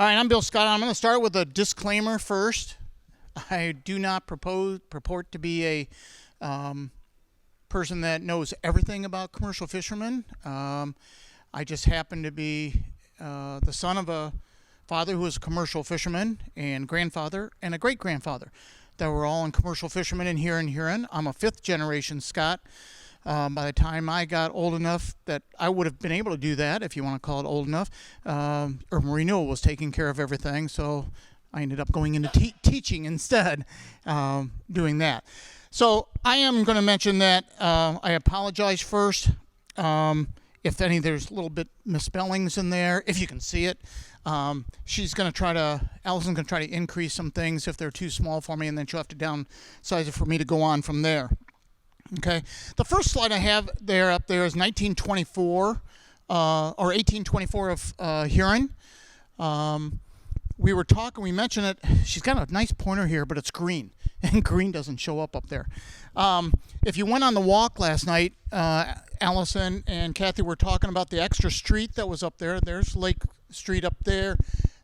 All right, I'm Bill Scott. I'm going to start with a disclaimer first. I do not purport to be a person that knows everything about commercial fishermen. I just happen to be the son of a father who was a commercial fisherman and grandfather and a great-grandfather that were all in commercial fishermen in Huron. I'm a fifth generation Scott. By the time I got old enough that I would have been able to do that, if you want to call it old enough, urban renewal was taking care of everything, so I ended up going into teaching instead, doing that. So I am going to mention that I apologize first if there's a little bit misspellings in there, if you can see it. Allison's going to try to increase some things if they're too small for me, and then she'll have to downsize it for me to go on from there. Okay, the first slide I have up there is 1924 or 1824 of Huron. We mentioned it. She's got a nice pointer here, but it's green, and green doesn't show up there. If you went on the walk last night, Allison and Kathy were talking about the extra street that was up there. There's Lake Street up there,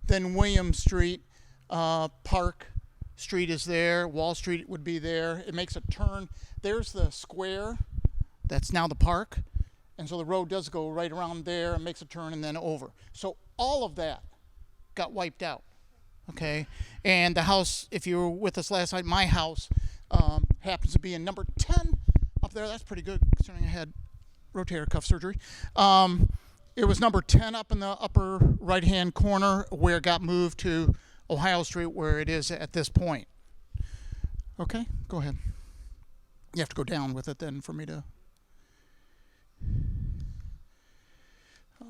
then William Street, Park Street is there, Wall Street would be there. It makes a turn. There's the square that's now the park, and so the road does go right around there and makes a turn and then over. So all of that got wiped out, okay? And the house, if you were with us last night, my house happens to be in number 10 up there. That's pretty good considering I had rotator cuff surgery. It was number 10 up in the upper right-hand corner where it got moved to Ohio Street where it is at this point. Okay, go ahead. You have to go down with it then for me to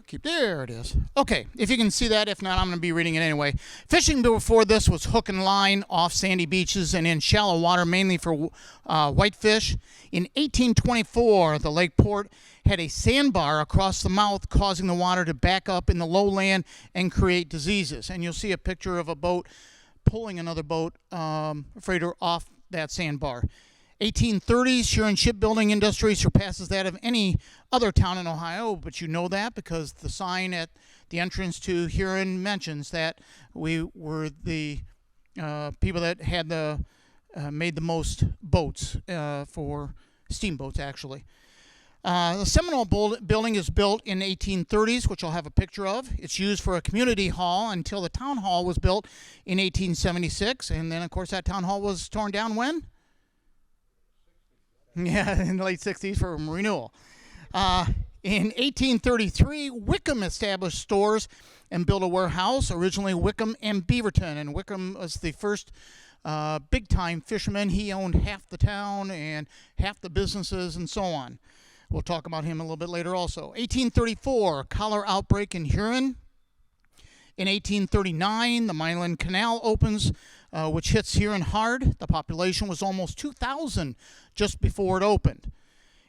keep. There it is. Okay, if you can see that. If not, I'm going to be reading it anyway. Fishing before this was hook and line off sandy beaches and in shallow water, mainly for whitefish. In 1824, the lake port had a sandbar across the mouth, causing the water to back up in the lowland and create diseases. And you'll see a picture of a boat pulling another boat, freighter, off that sandbar. 1830s, Huron shipbuilding industry surpasses that of any other town in Ohio, but you know that because the sign at the entrance to Huron mentions that we were the people that had made the most boats for steamboats, actually. The Seminole building is built in 1830s, which I'll have a picture of. It's used for a community hall until the town hall was built in 1876, and then, of course, that town hall was torn down when? Yeah, in the late 60s for renewal. In 1833, Wickham established stores and built a warehouse, originally Wickham and Beaverton. And Wickham was the first big-time fisherman. He owned half the town and half the businesses and so on. We'll talk about him a little bit later also. 1834, cholera outbreak in Huron. In 1839, the Milan Canal opens, which hits Huron hard. The population was almost 2,000 just before it opened.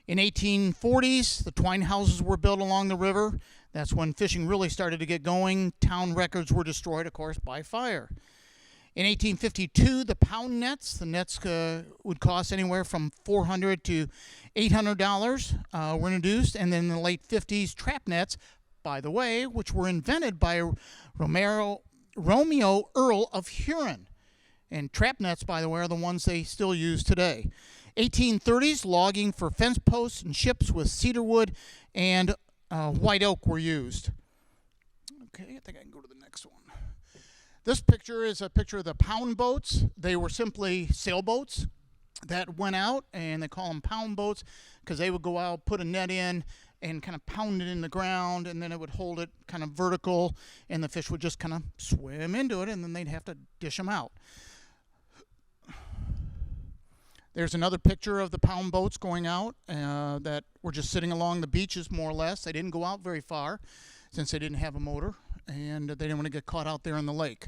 In 1840s, the twine houses were built along the river. That's when fishing really started to get going. Town records were destroyed, of course, by fire. In 1852, the pound nets. The nets would cost anywhere from $400 to $800 were introduced. And then in the late 50s, trap nets, by the way, which were invented by Romeo Earl of Huron. And trap nets, by the way, are the ones they still use today. 1830s, logging for fence posts and ships with cedar wood and white oak were used. Okay, I think I can go to the next one. This picture is a picture of the pound boats. They were simply sailboats that went out, and they call them pound boats because they would go out, put a net in, and kind of pound it in the ground, and then it would hold it kind of vertical, and the fish would just kind of swim into it, and then they'd have to dish them out. There's another picture of the pound boats going out that were just sitting along the beaches, more or less. They didn't go out very far since they didn't have a motor, and they didn't want to get caught out there in the lake.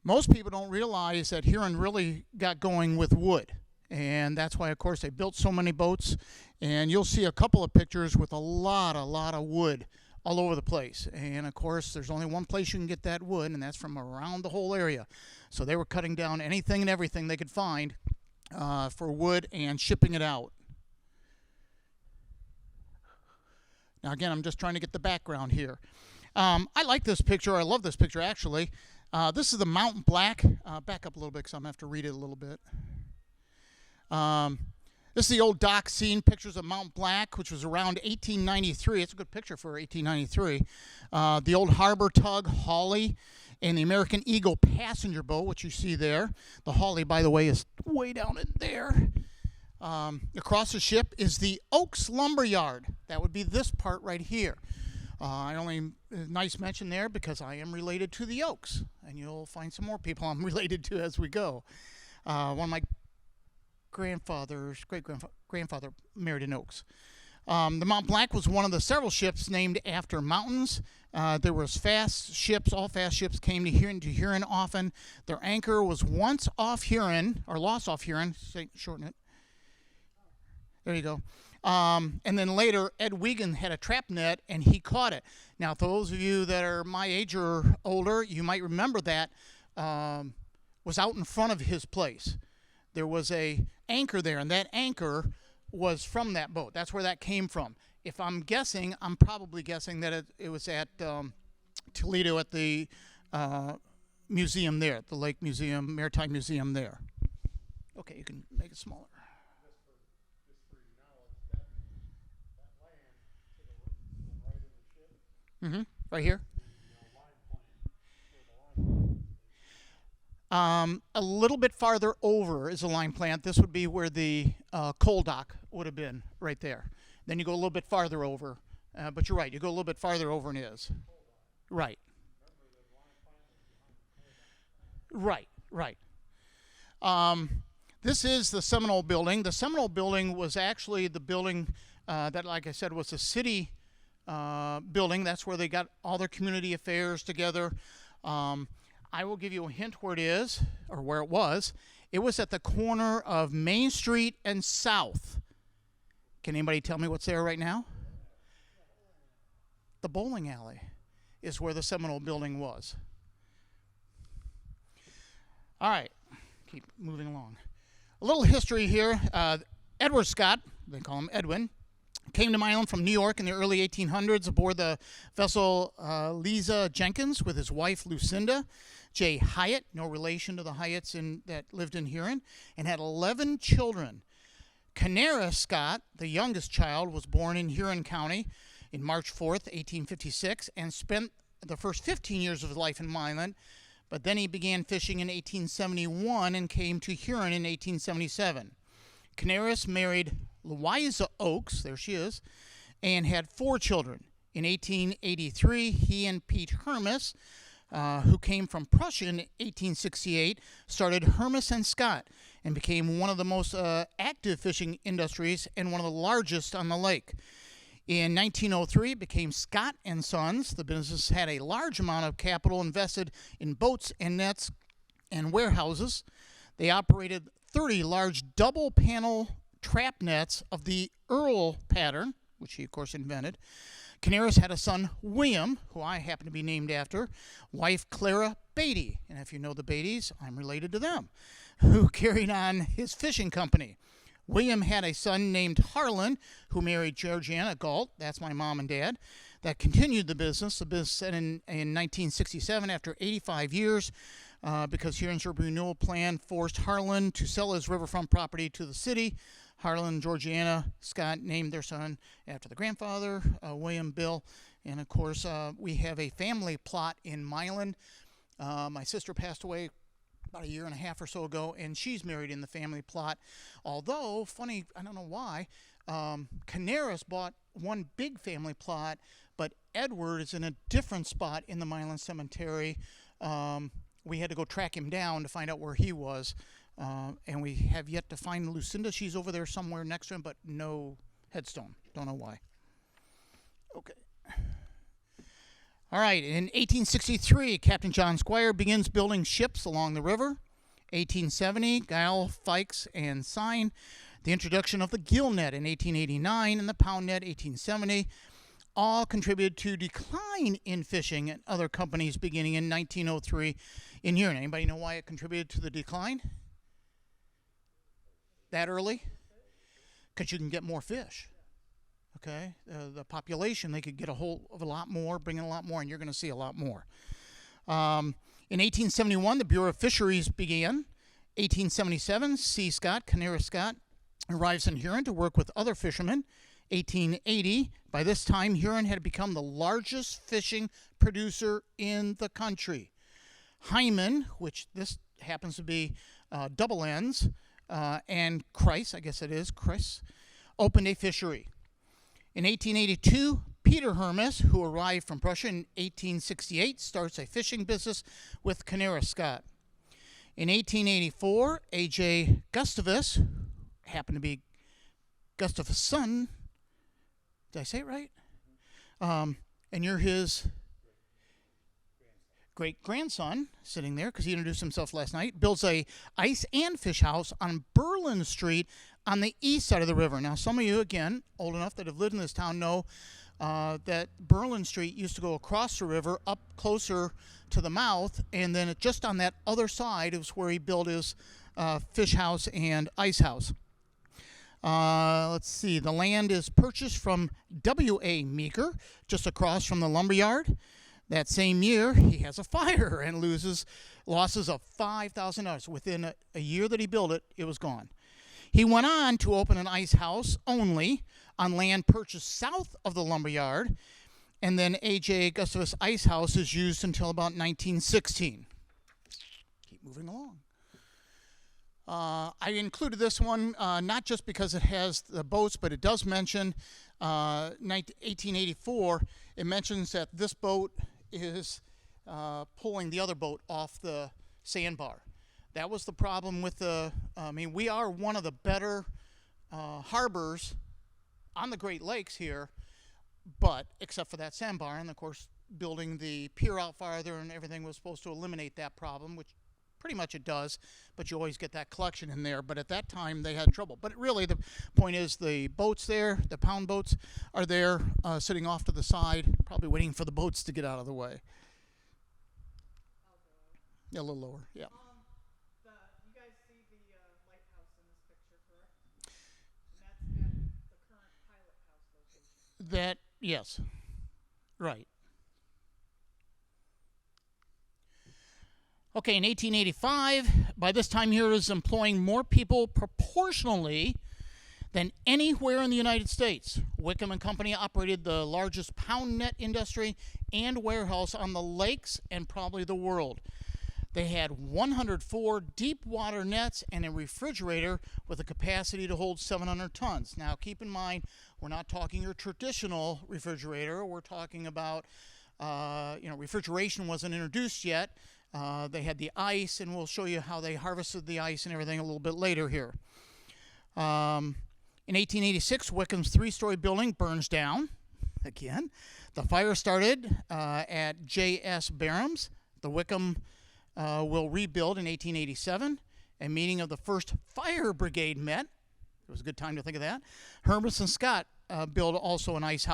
Most people don't realize that Huron really got going with wood. And that's why, of course, they built so many boats. And you'll see a couple of pictures with a lot of wood all over the place. And, of course, there's only one place you can get that wood, and that's from around the whole area. So they were cutting down anything and everything they could find for wood and shipping it out. Now, again, I'm just trying to get the background here. I like this picture. I love this picture, actually. This is the Mountain Black. Back up a little bit because I'm going to have to read it a little bit. This is the old dock scene, pictures of Mount Black, which was around 1893. It's a good picture for 1893. The old harbor tug, Holly, and the American Eagle passenger boat, which you see there. The Holly, by the way, is way down in there. Across the ship is the Oaks Lumber Yard. That would be this part right here. I only nice mention there because I am related to the Oaks, and you'll find some more people I'm related to as we go. One of my great-grandfather married in Oaks. The Mount Black was one of the several ships named after mountains. There was fast ships. All fast ships came to Huron often. Their anchor was once off Huron, or lost off Huron. Shorten it. There you go. And then later, Ed Wiegand had a trap net, and he caught it. Now, for those of you that are my age or older, you might remember that was out in front of his place. There was a anchor there, and that anchor was from that boat. That's where that came from. If I'm guessing, I'm probably guessing that it was at Toledo at the museum there, the Lake Museum, Maritime Museum there. Okay, you can make it smaller. Right here. A little bit farther over is a line plant. This would be where the coal dock would have been, right there. Then you go a little bit farther over, but you're right. You go a little bit farther over and it is. Right. Right. This is the Seminole Building. The Seminole Building was actually the building that, like I said, was a city building. That's where they got all their community affairs together. I will give you a hint where it is, or where it was. It was at the corner of Main Street and South. Can anybody tell me what's there right now? The bowling alley is where the Seminole Building was. All right, keep moving along. A little history here. Edward Scott, they call him Edwin, came to Milan from New York in the early 1800s aboard the vessel Lisa Jenkins with his wife Lucinda J. Hyatt, no relation to the Hyatts that lived in Huron, and had 11 children. Canara Scott, the youngest child, was born in Huron County in March 4th, 1856, and spent the first 15 years of his life in Milan, but then he began fishing in 1871 and came to Huron in 1877. Canaris married Louisa Oaks, there she is, and had 4 children. In 1883, he and Pete Hermas, who came from Prussia in 1868, started Hermas and Scott and became one of the most active fishing industries and one of the largest on the lake. In 1903, it became Scott and Sons. The business had a large amount of capital invested in boats and nets and warehouses. They operated 30 large double-panel trap nets of the Earl pattern, which he, of course, invented. Canaris had a son, William, who I happen to be named after, wife Clara Beatty, and if you know the Beattys, I'm related to them, who carried on his fishing company. William had a son named Harlan, who married Georgiana Galt, that's my mom and dad, that continued the business. The business set in 1967 after 85 years because Huron's urban renewal plan forced Harlan to sell his riverfront property to the city. Harlan and Georgiana Scott named their son after the grandfather, William Bill. And, of course, we have a family plot in Milan. My sister passed away about a year and a half or so ago, and she's married in the family plot. Although, funny, I don't know why, Canaris bought one big family plot, but Edward is in a different spot in the Milan Cemetery. We had to go track him down to find out where he was. And we have yet to find Lucinda. She's over there somewhere next to him, but no headstone. Don't know why. Okay. All right. In 1863, Captain John Squire begins building ships along the river. 1870, Guile, Fikes, and Sign. The introduction of the gill net in 1889 and the pound net 1870 all contributed to decline in fishing at other companies beginning in 1903 in Huron. Anybody know why it contributed to the decline? That early? Because you can get more fish. Okay, the population, they could get a hold of a lot more, bring in a lot more, and you're going to see a lot more. In 1871, the Bureau of Fisheries began. 1877, C. Scott, Canera Scott, arrives in Huron to work with other fishermen. 1880, by this time, Huron had become the largest fishing producer in the country. Hyman, which this happens to be double N's, and Chris, I guess it is, Chris, opened a fishery. In 1882, Peter Hermes, who arrived from Prussia in 1868, starts a fishing business with Canera Scott. In 1884, A.J. Gustavus, happened to be Gustavus' son, did I say it right? And you're his great-grandson, sitting there, because he introduced himself last night, builds a ice and fish house on Berlin Street on the east side of the river. Now, some of you, again, old enough that have lived in this town know that Berlin Street used to go across the river up closer to the mouth, and then just on that other side is where he built his fish house and ice house. Let's see, the land is purchased from W.A. Meeker, just across from the lumberyard. That same year, he has a fire and losses of $5,000. Within a year that he built it, it was gone. He went on to open an ice house only on land purchased south of the lumberyard, and then A.J. Gustavus Ice House is used until about 1916. Keep moving along. I included this one not just because it has the boats, but it does mention 1884. It mentions that this boat is pulling the other boat off the sandbar. That was the problem with we are one of the better harbors on the Great Lakes here, but except for that sandbar, and of course building the pier out farther and everything was supposed to eliminate that problem, which pretty much it does, but you always get that collection in there. But at that time, they had trouble. But really, the point is the boats there, the pound boats, are there sitting off to the side, probably waiting for the boats to get out of the way. Yeah, a little lower, yeah. You guys see the lighthouse in this picture, correct? And that's at the current pilot house location. That, yes, right. Okay, in 1885, by this time here is employing more people proportionally than anywhere in the United States. Wickham and Company operated the largest pound net industry and warehouse on the lakes and probably the world. They had 104 deep water nets and a refrigerator with a capacity to hold 700 tons. Now, keep in mind, we're not talking your traditional refrigerator. We're talking about, refrigeration wasn't introduced yet. They had the ice, and we'll show you how they harvested the ice and everything a little bit later here. In 1886, Wickham's three-story building burns down. Again, the fire started at J.S. Barham's. The Wickham will rebuild in 1887. A meeting of the first fire brigade met. It was a good time to think of that. Hermes and Scott built also an ice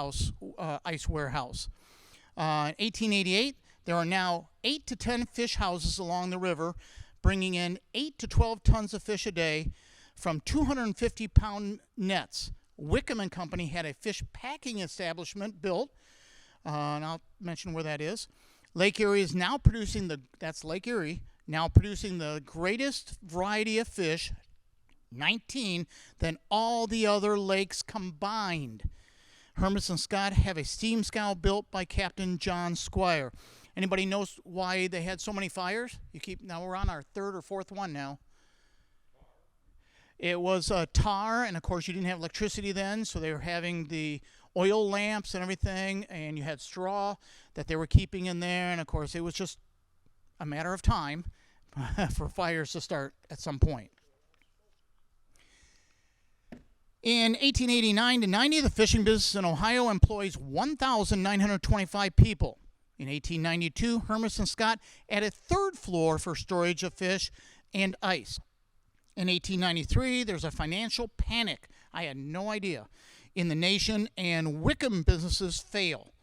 warehouse. In 1888, there are now 8 to 10 fish houses along the river, bringing in 8 to 12 tons of fish a day from 250-pound nets. Wickham and Company had a fish packing establishment built, and I'll mention where that is. Lake Erie is now producing Lake Erie, now producing the greatest variety of fish, 19, than all the other lakes combined. Hermes and Scott have a steam scow built by Captain John Squire. Anybody knows why they had so many fires? Now we're on our third or fourth one now. It was tar, and of course you didn't have electricity then, so they were having the oil lamps and everything, and you had straw that they were keeping in there, and of course it was just a matter of time for fires to start at some point. In 1889 to 90, the fishing business in Ohio employs 1,925 people. In 1892, Hermes and Scott added third floor for storage of fish and ice. In 1893, there's a financial panic. I had no idea. In the nation, and Wickham businesses fail.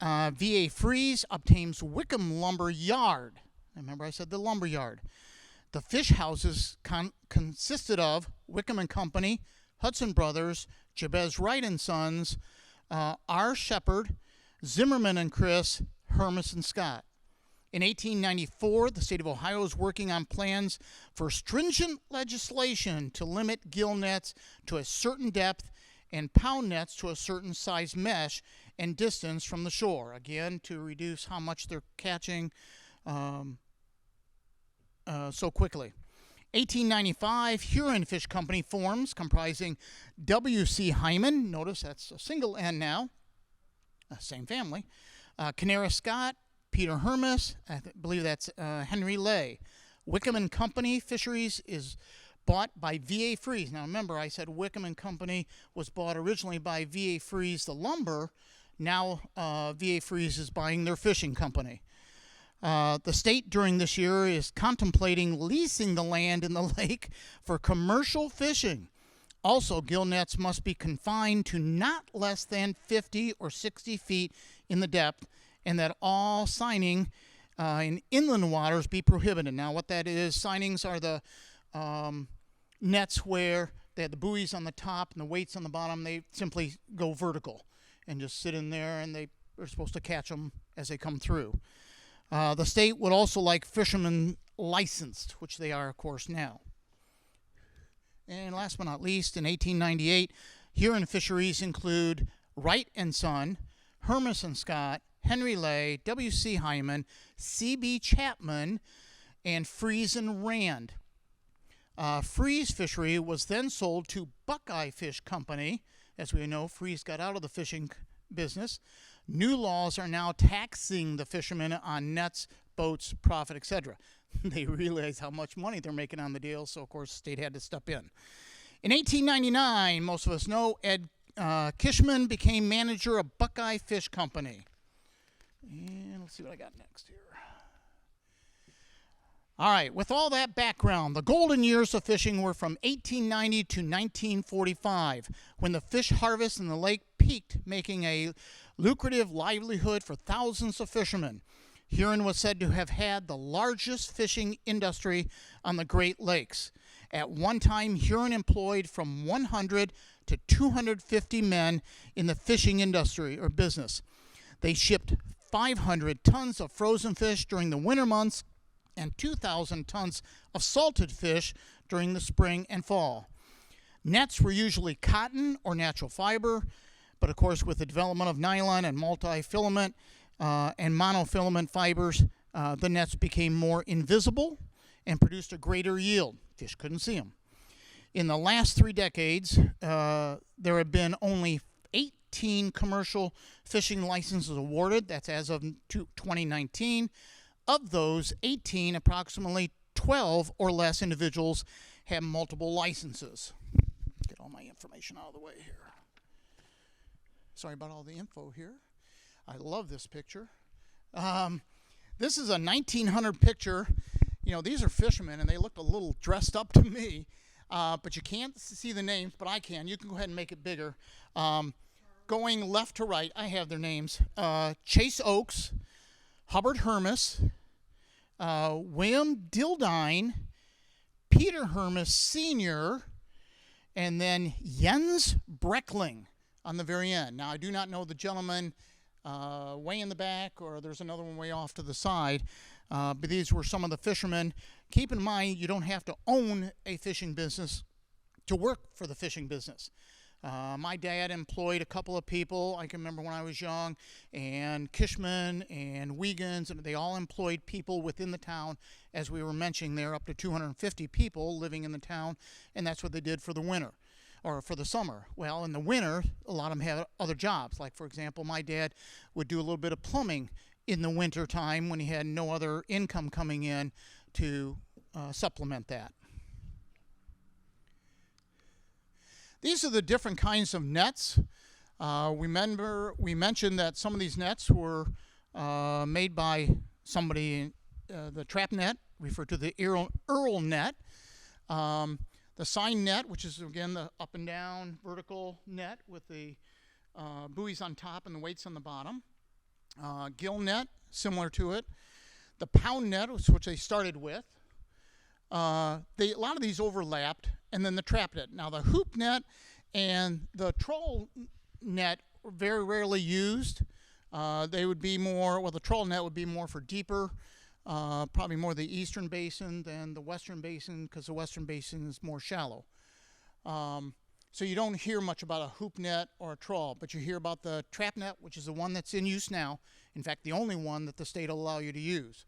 V.A. Freeze obtains Wickham Lumber Yard. Remember I said the lumber yard. The fish houses consisted of Wickham and Company, Hudson Brothers, Jabez Wright and Sons, R. Shepard, Zimmerman and Chris, Hermes and Scott. In 1894, the state of Ohio was working on plans for stringent legislation to limit gill nets to a certain depth and pound nets to a certain size mesh and distance from the shore, again to reduce how much they're catching so quickly. 1895, Huron Fish Company forms, comprising W.C. Hyman, notice that's a single N now, same family, Canara Scott, Peter Hermes, I believe that's Henry Lay. Wickham and Company Fisheries is bought by V.A. Freeze. Now remember, I said Wickham and Company was bought originally by V.A. Freeze, the lumber. Now V.A. Freeze is buying their fishing company. The state during this year is contemplating leasing the land in the lake for commercial fishing. Also, gill nets must be confined to not less than 50 or 60 feet in the depth, and that all signing in inland waters be prohibited. Now, what that is, signings are the nets where they have the buoys on the top and the weights on the bottom. They simply go vertical and just sit in there, and they are supposed to catch them as they come through. The state would also like fishermen licensed, which they are, of course, now. And last but not least, in 1898, Huron fisheries include Wright and Son, Hermes and Scott, Henry Lay, W.C. Hyman, C.B. Chapman, and Freeze and Rand. Freeze fishery was then sold to Buckeye Fish Company. As we know, Freeze got out of the fishing business. New laws are now taxing the fishermen on nets, boats, profit, etc. They realize how much money they're making on the deal, so of course the state had to step in. In 1899, most of us know, Ed Kishman became manager of Buckeye Fish Company. And let's see what I got next here. All right, with all that background, the golden years of fishing were from 1890 to 1945, when the fish harvest in the lake peaked, making a lucrative livelihood for thousands of fishermen. Huron was said to have had the largest fishing industry on the Great Lakes. At one time, Huron employed from 100 to 250 men in the fishing industry or business. They shipped 500 tons of frozen fish during the winter months and 2,000 tons of salted fish during the spring and fall. Nets were usually cotton or natural fiber, but of course with the development of nylon and multi-filament and monofilament fibers, the nets became more invisible and produced a greater yield. Fish couldn't see them. In the last 3 decades, there have been only 18 commercial fishing licenses awarded. That's as of 2019. Of those 18, approximately 12 or less individuals have multiple licenses. Get all my information out of the way here. Sorry about all the info here. I love this picture. This is a 1900 picture. You know, these are fishermen, and they look a little dressed up to me. But you can't see the names, but I can. You can go ahead and make it bigger. Going left to right, I have their names. Chase Oakes, Hubbard Hermes, William Dildine, Peter Hermes Sr., and then Jens Breckling on the very end. Now, I do not know the gentleman way in the back, or there's another one way off to the side, but these were some of the fishermen. Keep in mind, you don't have to own a fishing business to work for the fishing business. My dad employed a couple of people, I can remember when I was young, and Kishman and Wiegans, and they all employed people within the town. As we were mentioning, there up to 250 people living in the town, and that's what they did for the winter, or for the summer. Well, in the winter, a lot of them had other jobs. Like, for example, my dad would do a little bit of plumbing in the winter time when he had no other income coming in to supplement that. These are the different kinds of nets. We mentioned that some of these nets were made by somebody, the trap net, referred to the Earl net. The sign net, which is, again, the up and down vertical net with the buoys on top and the weights on the bottom. Gill net, similar to it. The pound net, which they started with. A lot of these overlapped, and then the trap net. Now, the hoop net And the troll net were very rarely used. They would be more, well, the troll net would be more for deeper, probably more the eastern basin than the western basin, because the western basin is more shallow. So you don't hear much about a hoop net or a trawl, but you hear about the trap net, which is the one that's in use now. In fact, the only one that the state will allow you to use.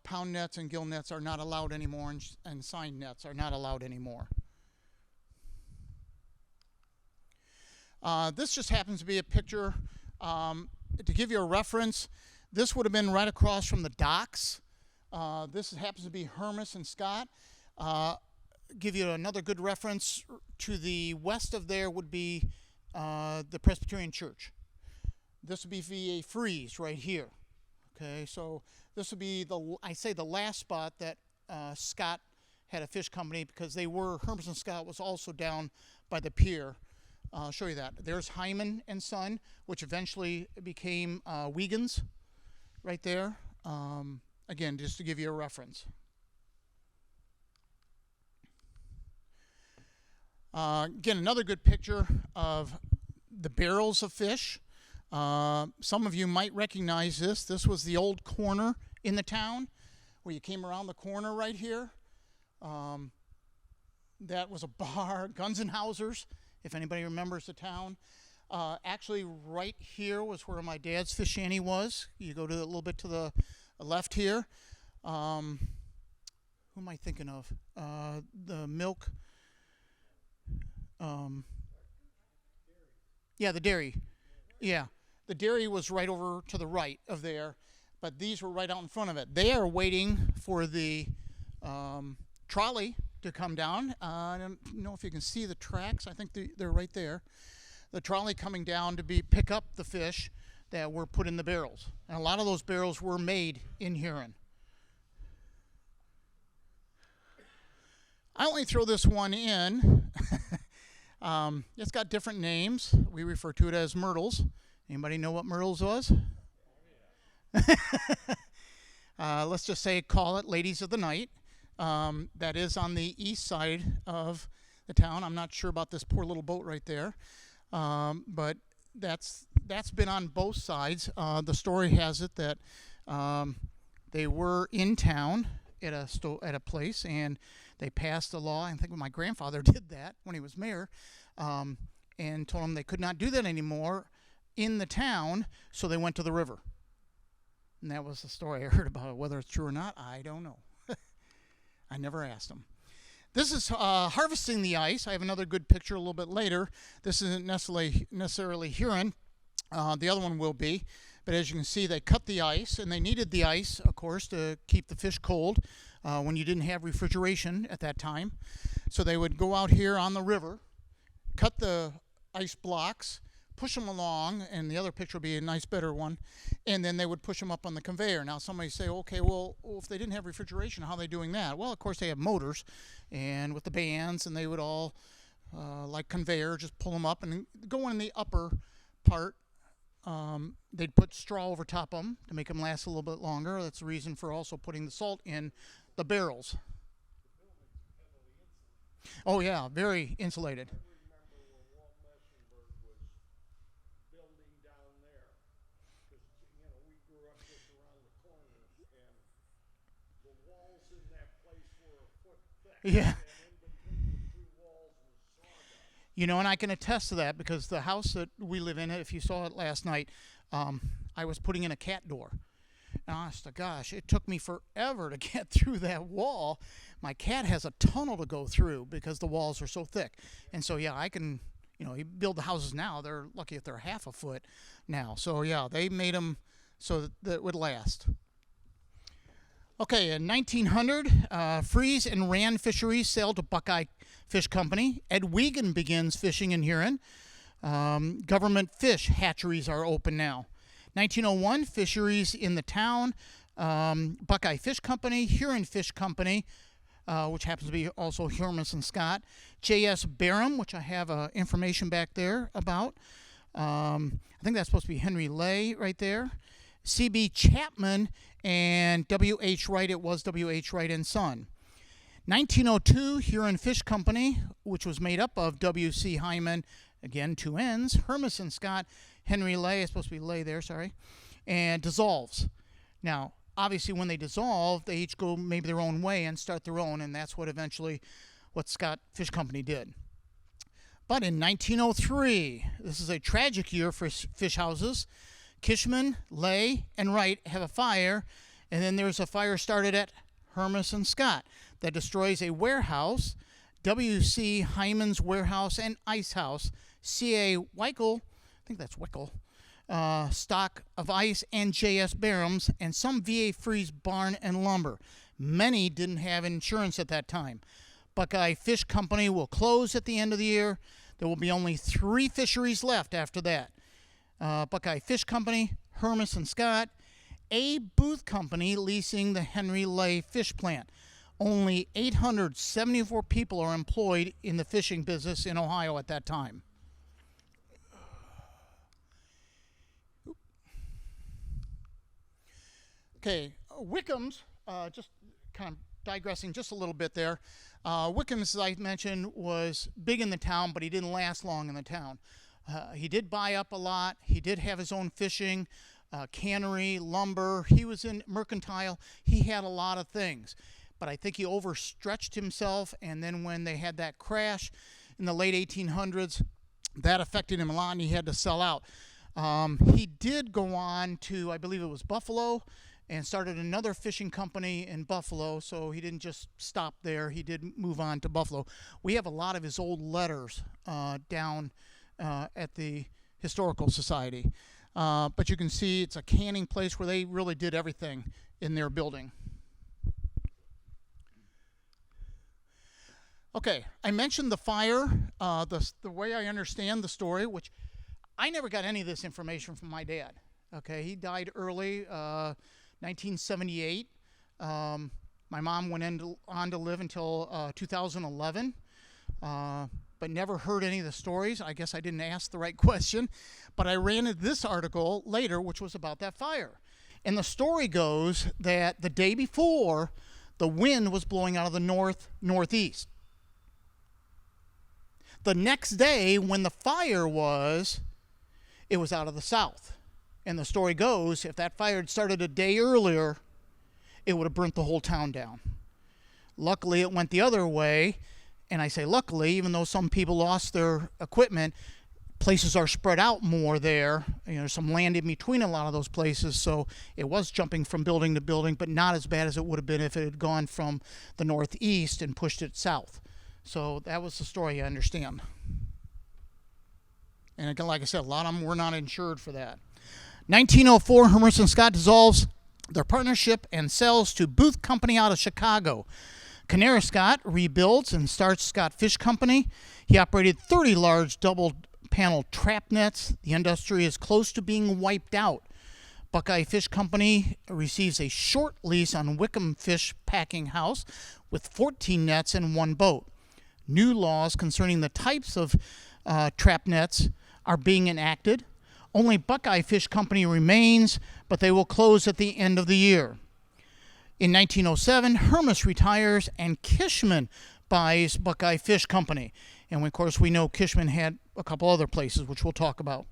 Pound nets and gill nets are not allowed anymore, and sign nets are not allowed anymore. This just happens to be a picture. To give you a reference, this would have been right across from the docks. This happens to be Hermas and Scott. Give you another good reference. To the west of there would be the Presbyterian Church. This would be VA Freeze right here. Okay, so this would be the last spot that Scott had a fish company, because Hermas and Scott was also down by the pier. I'll show you that. There's Hyman and Son, which eventually became Wiegand's right there. Again, just to give you a reference. Again, another good picture of the barrels of fish. Some of you might recognize this. This was the old corner in the town where you came around the corner right here. That was a bar, Guns and Hausers, if anybody remembers the town. Actually, right here was where my dad's fish shanty was. You go to a little bit to the left here. Who am I thinking of? The milk. Yeah, the dairy. Yeah, the dairy was right over to the right of there, but these were right out in front of it. They are waiting for the trolley to come down. I don't know if you can see the tracks. I think they're right there. The trolley coming down to pick up the fish that were put in the barrels. And a lot of those barrels were made in Huron. I only throw this one in. It's got different names. We refer to it as myrtles. Anybody know what myrtles was? Let's just call it Ladies of the Night. That is on the east side of the town. I'm not sure about this poor little boat right there, but that's been on both sides. The story has it that they were in town at a place, and they passed a law. I think my grandfather did that when he was mayor, and told them they could not do that anymore in the town, so they went to the river. And that was the story I heard about it. Whether it's true or not, I don't know. I never asked them. This is harvesting the ice. I have another good picture a little bit later. This isn't necessarily Huron. The other one will be. But as you can see, they cut the ice, and they needed the ice, of course, to keep the fish cold when you didn't have refrigeration at that time. So they would go out here on the river, cut the ice blocks, push them along, and the other picture would be a nice, better one, and then they would push them up on the conveyor. Now, somebody say, okay, well, if they didn't have refrigeration, how are they doing that? Well, of course, they have motors, and with the bands, and they would all, like conveyor, just pull them up and go in the upper part. They'd put straw over top of them to make them last a little bit longer. That's the reason for also putting the salt in the barrels. Oh, yeah, very insulated. Yeah. You know, and I can attest to that because the house that we live in, if you saw it last night, I was putting in a cat door. And honest to gosh, it took me forever to get through that wall. My cat has a tunnel to go through because the walls are so thick. And so, yeah, I can, you build the houses now. They're lucky if they're half a foot now. So, yeah, they made them so that it would last. Okay, in 1900, Freeze and Rand Fisheries sell to Buckeye Fish Company. Ed Wiegand begins fishing in Huron. Government fish hatcheries are open now. 1901, fisheries in the town. Buckeye Fish Company, Huron Fish Company, which happens to be also Hermas and Scott. J.S. Barham, which I have information back there about. I think that's supposed to be Henry Lay right there. C.B. Chapman and W.H. Wright. It was W.H. Wright and Son. 1902, Huron Fish Company, which was made up of W.C. Hyman, again, two N's, Hermison Scott, Henry Lay, it's supposed to be Lay there, sorry, and dissolves. Now, obviously, when they dissolve, they each go maybe their own way and start their own, and that's what eventually what Scott Fish Company did. But in 1903, this is a tragic year for fish houses. Kishman, Lay, and Wright have a fire, and then there's a fire started at Hermison Scott that destroys a warehouse, W.C. Hyman's warehouse and ice house, C.A. Weichel, I think that's Weichel, stock of ice, and J.S. Barham's, and some V.A. Freeze barn and lumber. Many didn't have insurance at that time. Buckeye Fish Company will close at the end of the year. There will be only 3 fisheries left after that. Buckeye Fish Company, Hermison Scott, A. Booth Company leasing the Henry Lay fish plant. Only 874 people are employed in the fishing business in Ohio at that time. Okay, Wickham's, just kind of digressing just a little bit there. Wickham's, as I mentioned, was big in the town, but he didn't last long in the town. He did buy up a lot. He did have his own fishing, cannery, lumber. He was in mercantile. He had a lot of things. But I think he overstretched himself, and then when they had that crash in the late 1800s, that affected him a lot, and he had to sell out. He did go on to, I believe it was Buffalo, and started another fishing company in Buffalo, so he didn't just stop there. He did move on to Buffalo. We have a lot of his old letters down at the Historical Society. But you can see it's a canning place where they really did everything in their building. Okay, I mentioned the fire, the way I understand the story, which I never got any of this information from my dad. Okay, he died early, 1978. My mom went on to live until 2011, but never heard any of the stories. I guess I didn't ask the right question, but I ran into this article later, which was about that fire. And the story goes that the day before, the wind was blowing out of the northeast. The next day, when the fire was, it was out of the south. And the story goes, if that fire had started a day earlier, it would have burnt the whole town down. Luckily, it went the other way. And I say luckily, even though some people lost their equipment, places are spread out more there. You know, there's some land in between a lot of those places, so it was jumping from building to building, but not as bad as it would have been if it had gone from the northeast and pushed it south. So that was the story, I understand. And again, like I said, a lot of them were not insured for that. 1904, Hermison Scott dissolves their partnership and sells to Booth Company out of Chicago. Canara Scott rebuilds and starts Scott Fish Company. He operated 30 large double-panel trap nets. The industry is close to being wiped out. Buckeye Fish Company receives a short lease on Wickham Fish Packing House with 14 nets and 1 boat. New laws concerning the types of trap nets are being enacted. Only Buckeye Fish Company remains, but they will close at the end of the year. In 1907, Hermes retires and Kishman buys Buckeye Fish Company. And of course, we know Kishman had a couple other places, which we'll talk about.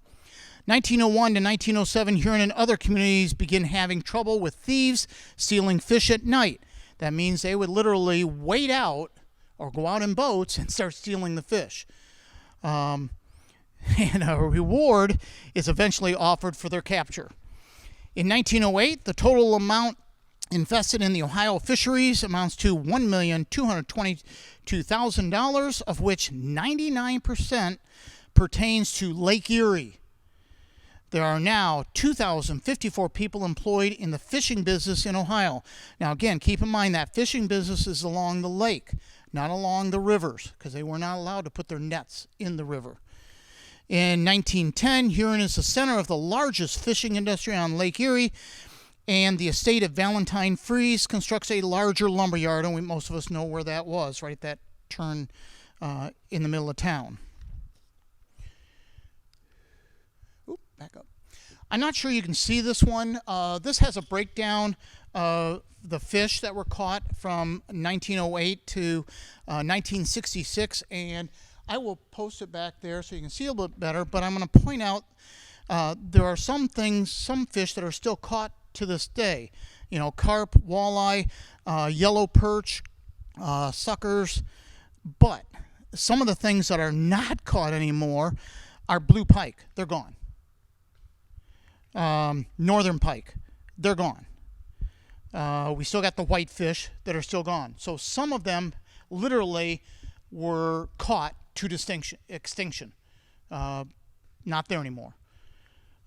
1901 to 1907, Huron and other communities begin having trouble with thieves stealing fish at night. That means they would literally wait out or go out in boats and start stealing the fish. And a reward is eventually offered for their capture. In 1908, the total amount invested in the Ohio fisheries amounts to $1,222,000, of which 99% pertains to Lake Erie. There are now 2,054 people employed in the fishing business in Ohio. Now, again, keep in mind that fishing business is along the lake, not along the rivers, because they were not allowed to put their nets in the river. In 1910, Huron is the center of the largest fishing industry on Lake Erie, and the estate of Valentine Fries constructs a larger lumberyard, and most of us know where that was, right at that turn in the middle of town. Back up. I'm not sure you can see this one. This has a breakdown the fish that were caught from 1908 to 1966, and I will post it back there so you can see a little bit better, but I'm going to point out there are some fish that are still caught to this day. You know, carp, walleye, yellow perch, suckers, but some of the things that are not caught anymore are blue pike. They're gone. Northern pike. They're gone. We still got the whitefish that are still gone. So some of them literally were caught to extinction. Not there anymore.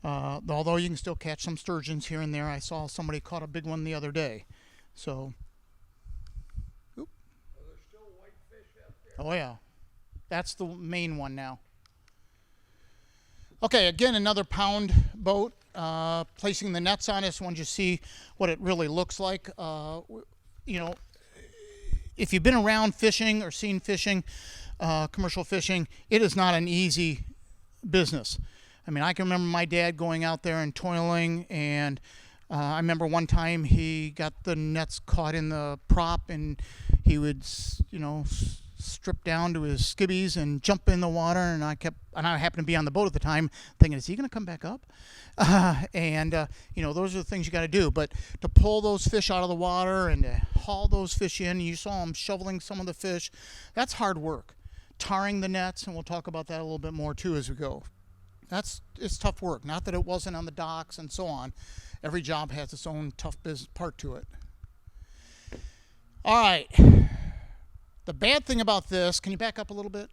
Although you can still catch some sturgeons here and there. I saw somebody caught a big one the other day. So, Are there still whitefish out there? oh yeah, that's the main one now. Okay, again, another pound boat. Placing the nets on this one, you see what it really looks like. You know, if you've been around fishing or seen fishing, commercial fishing, it is not an easy business. I mean, I can remember my dad going out there and toiling, and I remember one time he got the nets caught in the prop, and he would, you know, strip down to his skivvies and jump in the water, and I happened to be on the boat at the time thinking, is he going to come back up? You know, those are the things you got to do. But to pull those fish out of the water and to haul those fish in, you saw him shoveling some of the fish, that's hard work. Tarring the nets, and we'll talk about that a little bit more too as we go. It's tough work. Not that it wasn't on the docks and so on. Every job has its own tough business part to it. All right. The bad thing about this, can you back up a little bit?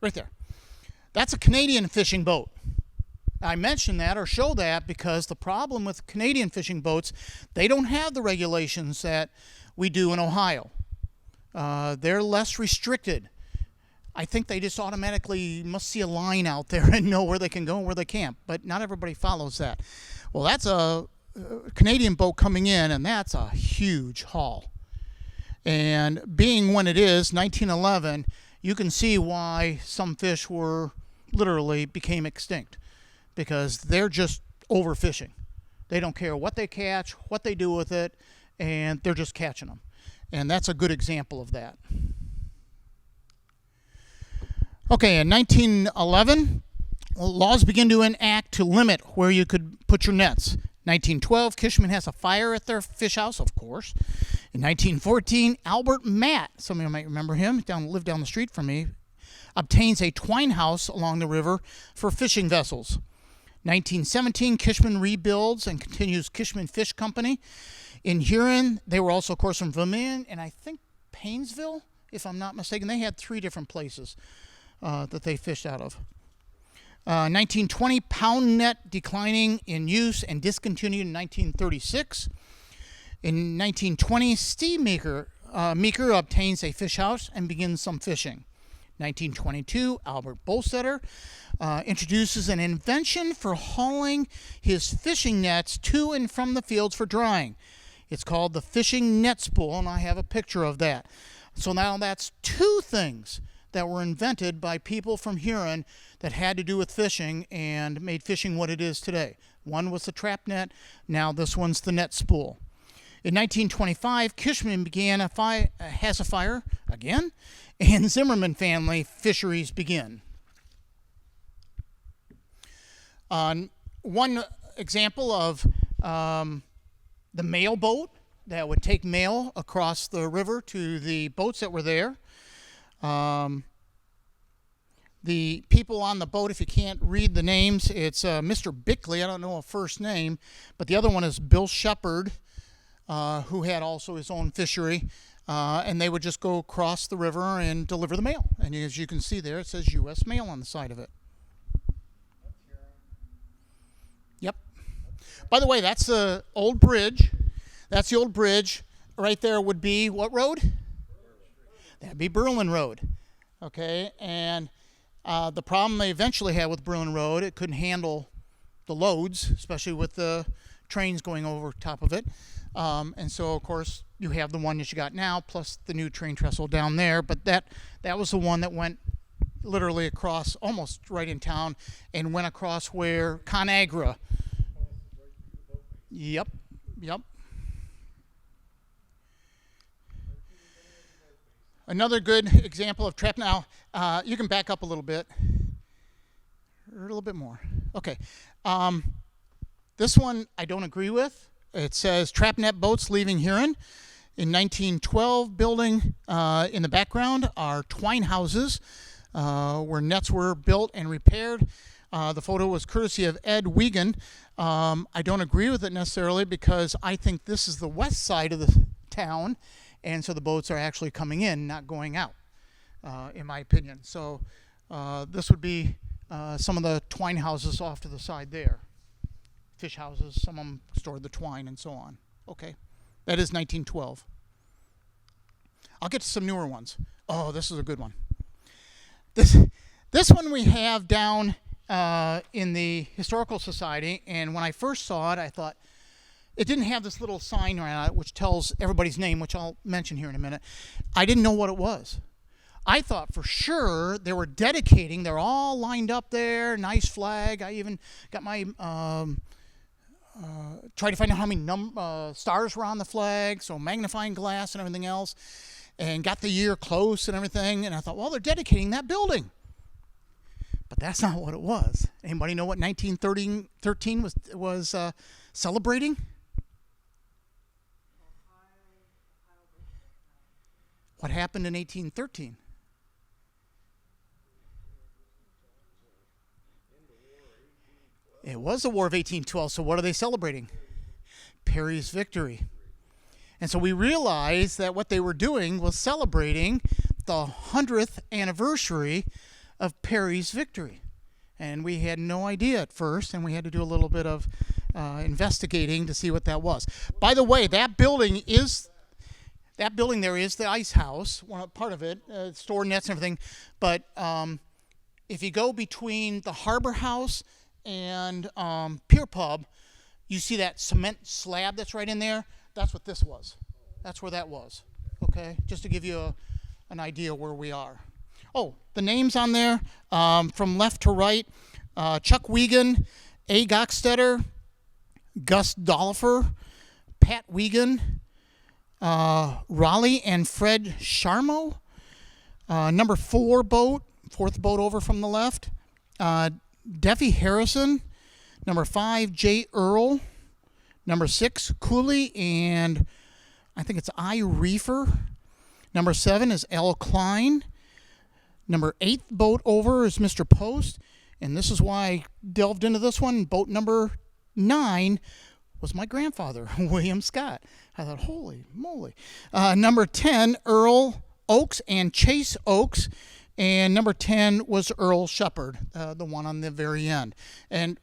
Right there. That's a Canadian fishing boat. I mention that or show that because the problem with Canadian fishing boats, they don't have the regulations that we do in Ohio. They're less restricted. I think they just automatically must see a line out there and know where they can go and where they can't, but not everybody follows that. Well, that's a Canadian boat coming in, and that's a huge haul. And being when it is 1911, you can see why some fish literally became extinct, because they're just overfishing. They don't care what they catch, what they do with it, and they're just catching them. And that's a good example of that. Okay, in 1911, laws begin to enact to limit where you could put your nets. 1912, Kishman has a fire at their fish house, of course. In 1914, Albert Matt, some of you might remember him, lived down the street from me, obtains a twine house along the river for fishing vessels. 1917, Kishman rebuilds and continues Kishman Fish Company. In Huron, they were also, of course, from Vermilion and I think Painesville, if I'm not mistaken. They had 3 different places that they fished out of. 1920, pound net declining in use and discontinued in 1936. In 1920, Steve Meeker obtains a fish house and begins some fishing. 1922, Albert Bolstetter introduces an invention for hauling his fishing nets to and from the fields for drying. It's called the fishing net spool, and I have a picture of that. So now that's 2 things that were invented by people from Huron that had to do with fishing and made fishing what it is today. One was the trap net, now this one's the net spool. In 1925, Kishman has a fire again, and Zimmerman family fisheries begin. One example of the mail boat that would take mail across the river to the boats that were there. The people on the boat, if you can't read the names, it's Mr. Bickley. I don't know a first name, but the other one is Bill Shepard, who had also his own fishery, and they would just go across the river and deliver the mail. And as you can see there, it says U.S. Mail on the side of it. Yep. By the way, that's the old bridge. That's the old bridge. Right there would be what road? That'd be Berlin Road. Okay, and the problem they eventually had with Berlin Road, it couldn't handle the loads, especially with the trains going over top of it. And so, of course, you have the one that you got now, plus the new train trestle down there. But that was the one that went literally across, almost right in town, and went across where ConAgra. Yep. Another good example of trap. Now, you can back up a little bit. Or a little bit more. Okay. This one I don't agree with. It says trap net boats leaving Huron. In 1912, building in the background are twine houses where nets were built and repaired. The photo was courtesy of Ed Wiegand. I don't agree with it necessarily because I think this is the west side of the town, and so the boats are actually coming in, not going out, in my opinion. So this would be some of the twine houses off to the side there. Fish houses, some of them stored the twine and so on. Okay, that is 1912. I'll get to some newer ones. Oh, this is a good one. This one we have down in the Historical Society, and when I first saw it, I thought it didn't have this little sign around it which tells everybody's name, which I'll mention here in a minute. I didn't know what it was. I thought for sure they were dedicating. They're all lined up there, nice flag. I even got my tried to find out how many stars were on the flag, so magnifying glass and everything else, and got the year close and everything. And I thought, well, they're dedicating that building. But that's not what it was. Anybody know what 1913 was celebrating? What happened in 1813? It was the War of 1812, so what are they celebrating? Perry's victory. And so we realized that what they were doing was celebrating the 100th anniversary of Perry's victory. And we had no idea at first, and we had to do a little bit of investigating to see what that was. By the way, that building there is the ice house, part of it, store nets and everything. But if you go between the Harbor House and Pier Pub, you see that cement slab that's right in there. That's what this was. That's where that was. Okay, just to give you an idea where we are. Oh, the names on there from left to right: Chuck Wiegand, A. Gockstetter, Gus Dollifer, Pat Wiegand, Raleigh and Fred Sharmo. Number 4 boat, fourth boat over from the left. Deffy Harrison. Number 5, J. Earl. Number 6, Cooley, and I think it's I. Reefer. Number 7 is L. Klein. Number 8 boat over is Mr. Post, and this is why I delved into this one. Boat number 9 was my grandfather, William Scott. I thought, holy moly. Number 10, Earl Oakes and Chase Oakes. And number 10 was Earl Shepard, the one on the very end. And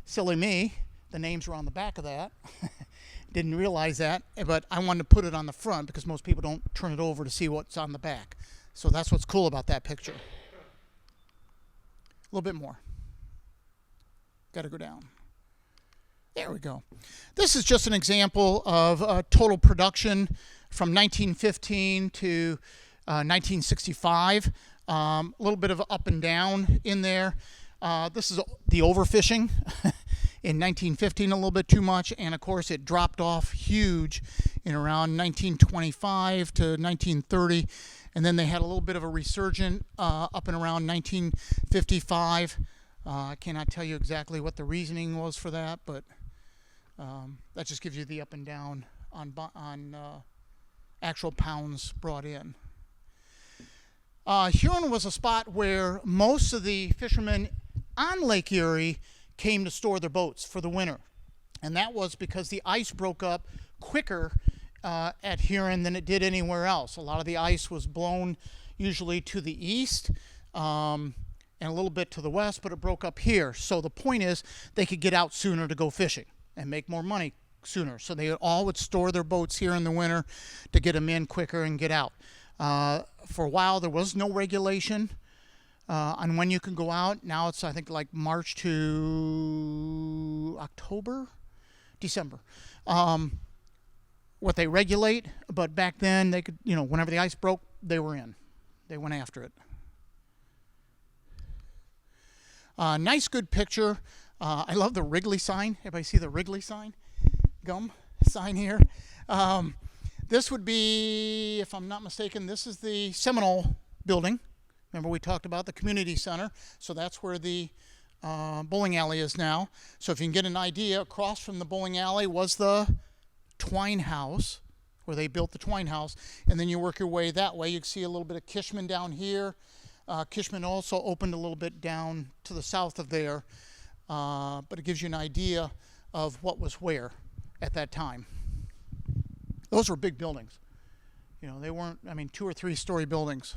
silly me, the names were on the back of that. Didn't realize that, but I wanted to put it on the front because most people don't turn it over to see what's on the back. So that's what's cool about that picture. A little bit more. Got to go down. There we go. This is just an example of total production from 1915 to 1965. A little bit of up and down in there. This is the overfishing in 1915, a little bit too much, and of course it dropped off huge in around 1925 to 1930, and then they had a little bit of a resurgence up and around 1955. I cannot tell you exactly what the reasoning was for that, but that just gives you the up and down on actual pounds brought in. Huron was a spot where most of the fishermen on Lake Erie came to store their boats for the winter. And that was because the ice broke up quicker at Huron than it did anywhere else. A lot of the ice was blown usually to the east and a little bit to the west, but it broke up here. So the point is they could get out sooner to go fishing and make more money sooner. So they all would store their boats here in the winter to get them in quicker and get out. For a while, there was no regulation on when you can go out. Now it's, I think, like March to December. What they regulate, but back then they could, whenever the ice broke, they were in. They went after it. Nice, good picture. I love the Wrigley sign. Everybody see the Wrigley sign? Gum sign here. This would be, if I'm not mistaken, this is the Seminole building. Remember we talked about the community center. So that's where the bowling alley is now. So if you can get an idea, across from the bowling alley was the Twine House, where they built the Twine House. And then you work your way that way. You can see a little bit of Kishman down here. Kishman also opened a little bit down to the south of there. But it gives you an idea of what was where at that time. Those were big buildings. You know, they weren't, 2 or 3 story buildings.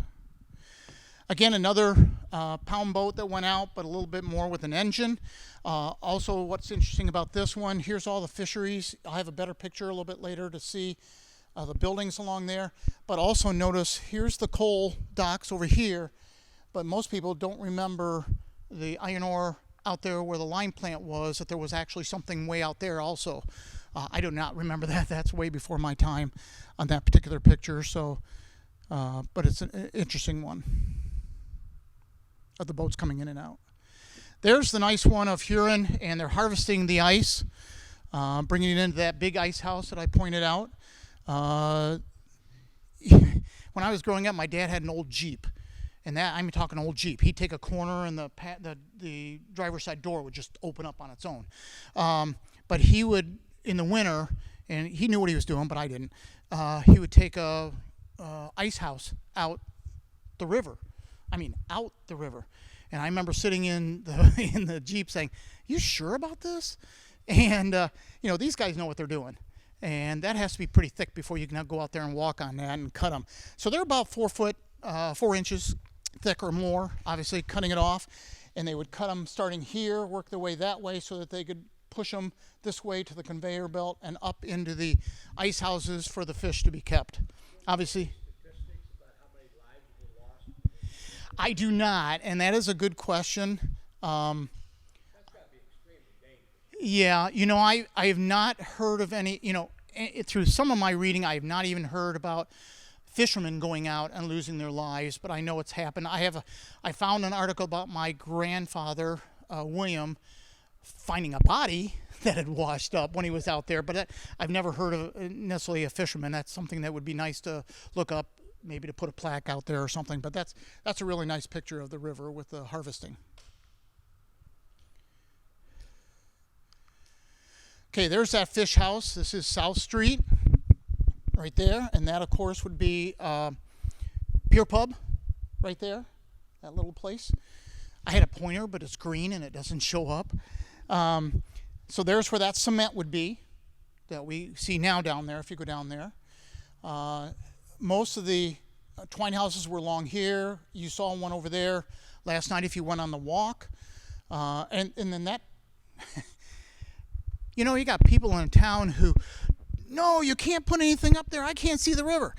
Again, another pound boat that went out, but a little bit more with an engine. Also, what's interesting about this one, here's all the fisheries. I'll have a better picture a little bit later to see the buildings along there. But also notice, here's the coal docks over here. But most people don't remember the iron ore out there where the lime plant was, that there was actually something way out there also. I do not remember that. That's way before my time on that particular picture. So, but it's an interesting one of the boats coming in and out. There's the nice one of Huron, and they're harvesting the ice, bringing it into that big ice house that I pointed out. When I was growing up, my dad had an old Jeep. And that, I'm talking old Jeep. He'd take a corner and the driver's side door would just open up on its own. But he would, in the winter, and he knew what he was doing, but I didn't, he would take a ice house out the river. Out the river. And I remember sitting in the Jeep saying, "You sure about this?" And, these guys know what they're doing. And that has to be pretty thick before you can go out there and walk on that and cut them. So they're about 4 inches thick or more, obviously cutting it off. And they would cut them starting here, work their way that way so that they could push them this way to the conveyor belt and up into the ice houses for the fish to be kept. Obviously, Statistics about how many lives were lost? I do not, and that is a good question. That's got to be extremely dangerous. Yeah, I have not heard of any, through some of my reading, I have not even heard about fishermen going out and losing their lives, but I know it's happened. I found an article about my grandfather, William, finding a body that had washed up when he was out there, but I've never heard of necessarily a fisherman. That's something that would be nice to look up, maybe to put a plaque out there or something, but that's a really nice picture of the river with the harvesting. Okay, there's that fish house. This is South Street right there, and that of course would be Pier Pub right there, that little place. I had a pointer, but it's green and it doesn't show up. So there's where that cement would be that we see now down there if you go down there. Most of the twine houses were along here. You saw one over there last night if you went on the walk. And then that, you got people in town who, "No, you can't put anything up there. I can't see the river."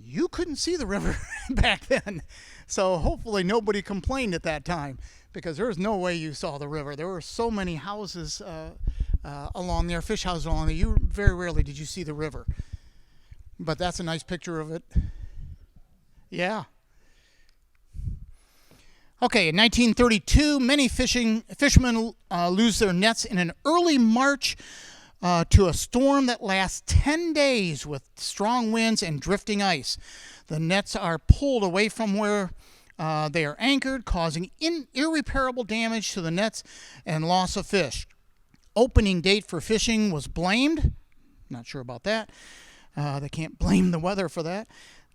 You couldn't see the river back then. So hopefully nobody complained at that time, because there was no way you saw the river. There were so many houses along there, fish houses along there. Very rarely did you see the river. But that's a nice picture of it. Yeah. Okay, in 1932, many fishermen lose their nets in an early March to a storm that lasts 10 days with strong winds and drifting ice. The nets are pulled away from where they are anchored, causing irreparable damage to the nets and loss of fish. Opening date for fishing was blamed. Not sure about that. They can't blame the weather for that.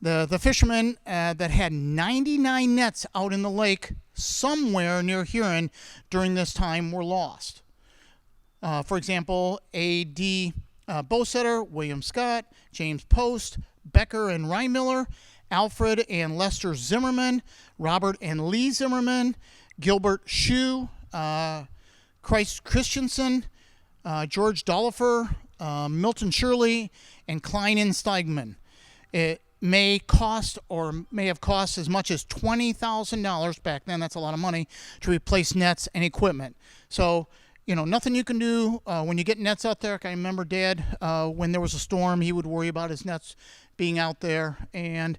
The fishermen that had 99 nets out in the lake somewhere near Huron during this time were lost. For example, A.D. Bowsetter, William Scott, James Post, Becker and Rymiller, Alfred and Lester Zimmerman, Robert and Lee Zimmerman, Gilbert Shue, Christensen, George Dollifer, Milton Shirley, and Klein and Steigman. It may have cost as much as $20,000 back then. That's a lot of money to replace nets and equipment. So, nothing you can do when you get nets out there. I remember Dad, when there was a storm, he would worry about his nets being out there, and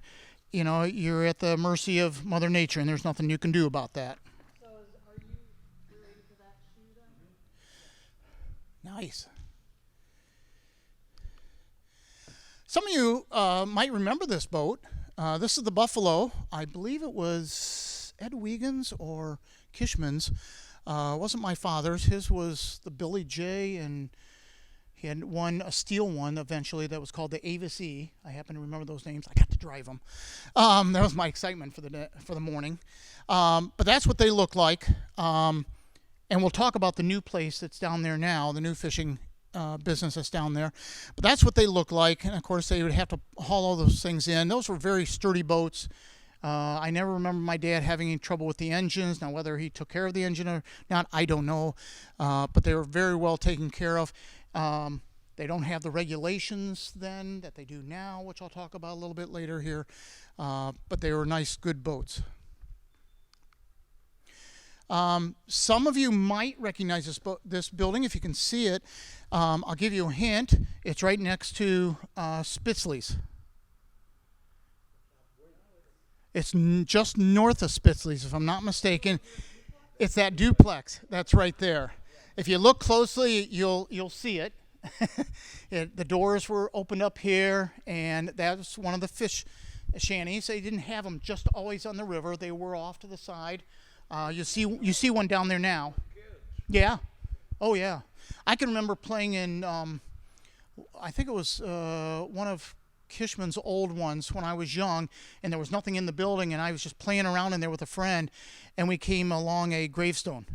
you're at the mercy of Mother Nature, and there's nothing you can do about that. So are you related to that shoe then? Nice. Some of you might remember this boat. This is the Buffalo. I believe it was Ed Wiegand's or Kishman's. It wasn't my father's. His was the Billy J, and he had a steel one eventually that was called the Avis E. I happen to remember those names. I got to drive them. That was my excitement for the morning. But that's what they look like. And we'll talk about the new place that's down there now, the new fishing business that's down there. But that's what they look like. And of course, they would have to haul all those things in. Those were very sturdy boats. I never remember my dad having any trouble with the engines. Now, whether he took care of the engine or not, I don't know. But they were very well taken care of. They don't have the regulations then that they do now, which I'll talk about a little bit later here. But they were nice, good boats. Some of you might recognize this building if you can see it. I'll give you a hint. It's right next to Spitzley's. It's just north of Spitzley's, if I'm not mistaken. It's that duplex that's right there. If you look closely, you'll see it. The doors were opened up here, and that's one of the fish shanties. They didn't have them just always on the river. They were off to the side. You see one down there now. Yeah. Oh, yeah. I can remember playing in, I think it was one of Kishman's old ones when I was young, and there was nothing in the building, and I was just playing around in there with a friend, and we came along a gravestone.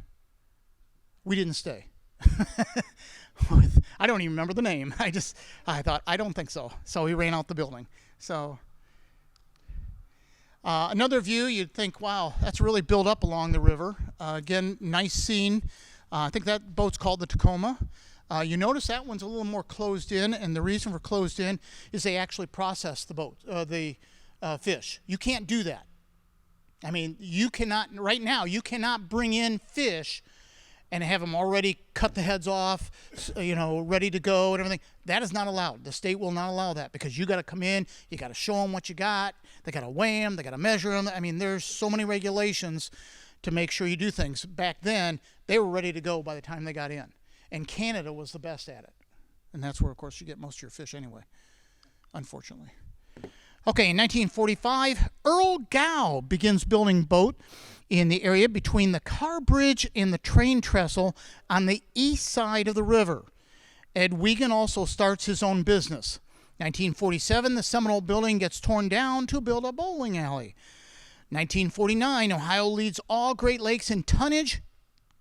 We didn't stay. I don't even remember the name. I thought, I don't think so. So we ran out the building. So another view, you'd think, wow, that's really built up along the river. Again, nice scene. I think that boat's called the Tacoma. You notice that one's a little more closed in, and the reason for closed in is they actually process the fish. You can't do that. I mean, right now, you cannot bring in fish and have them already cut the heads off, ready to go and everything. That is not allowed. The state will not allow that because you got to come in, you got to show them what you got, they got to weigh them, they got to measure them. I mean, there's so many regulations to make sure you do things. Back then, they were ready to go by the time they got in. And Canada was the best at it. And that's where, of course, you get most of your fish anyway, unfortunately. Okay, in 1945, Earl Gow begins building boat in the area between the car bridge and the train trestle on the east side of the river. Ed Wiegand also starts his own business. 1947, the Seminole building gets torn down to build a bowling alley. 1949, Ohio leads all Great Lakes in tonnage.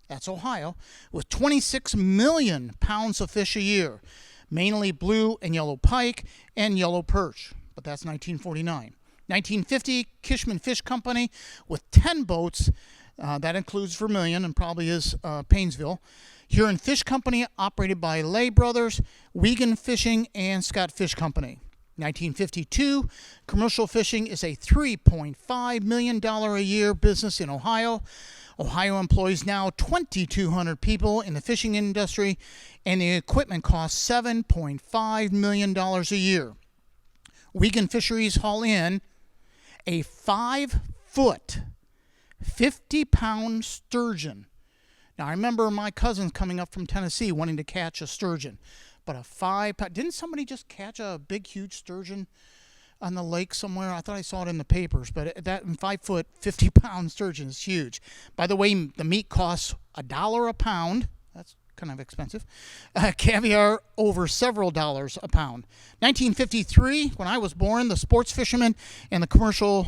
That's Ohio, with 26 million pounds of fish a year, mainly blue and yellow pike and yellow perch. But that's 1949. 1950, Kishman Fish Company with 10 boats. That includes Vermilion and probably is Painesville. Huron Fish Company, operated by Lay Brothers, Wiegand Fishing, and Scott Fish Company. 1952, commercial fishing is a $3.5 million a year business in Ohio. Ohio employs now 2,200 people in the fishing industry, and the equipment costs $7.5 million a year. Wiegand Fisheries haul in a 5-foot, 50-pound sturgeon. Now, I remember my cousins coming up from Tennessee wanting to catch a sturgeon, but a 5-pound, didn't somebody just catch a big, huge sturgeon on the lake somewhere? I thought I saw it in the papers, but that 5-foot, 50-pound sturgeon is huge. By the way, the meat costs $1 a pound. That's kind of expensive. Caviar over several dollars a pound. 1953, when I was born, the sports fishermen and the commercial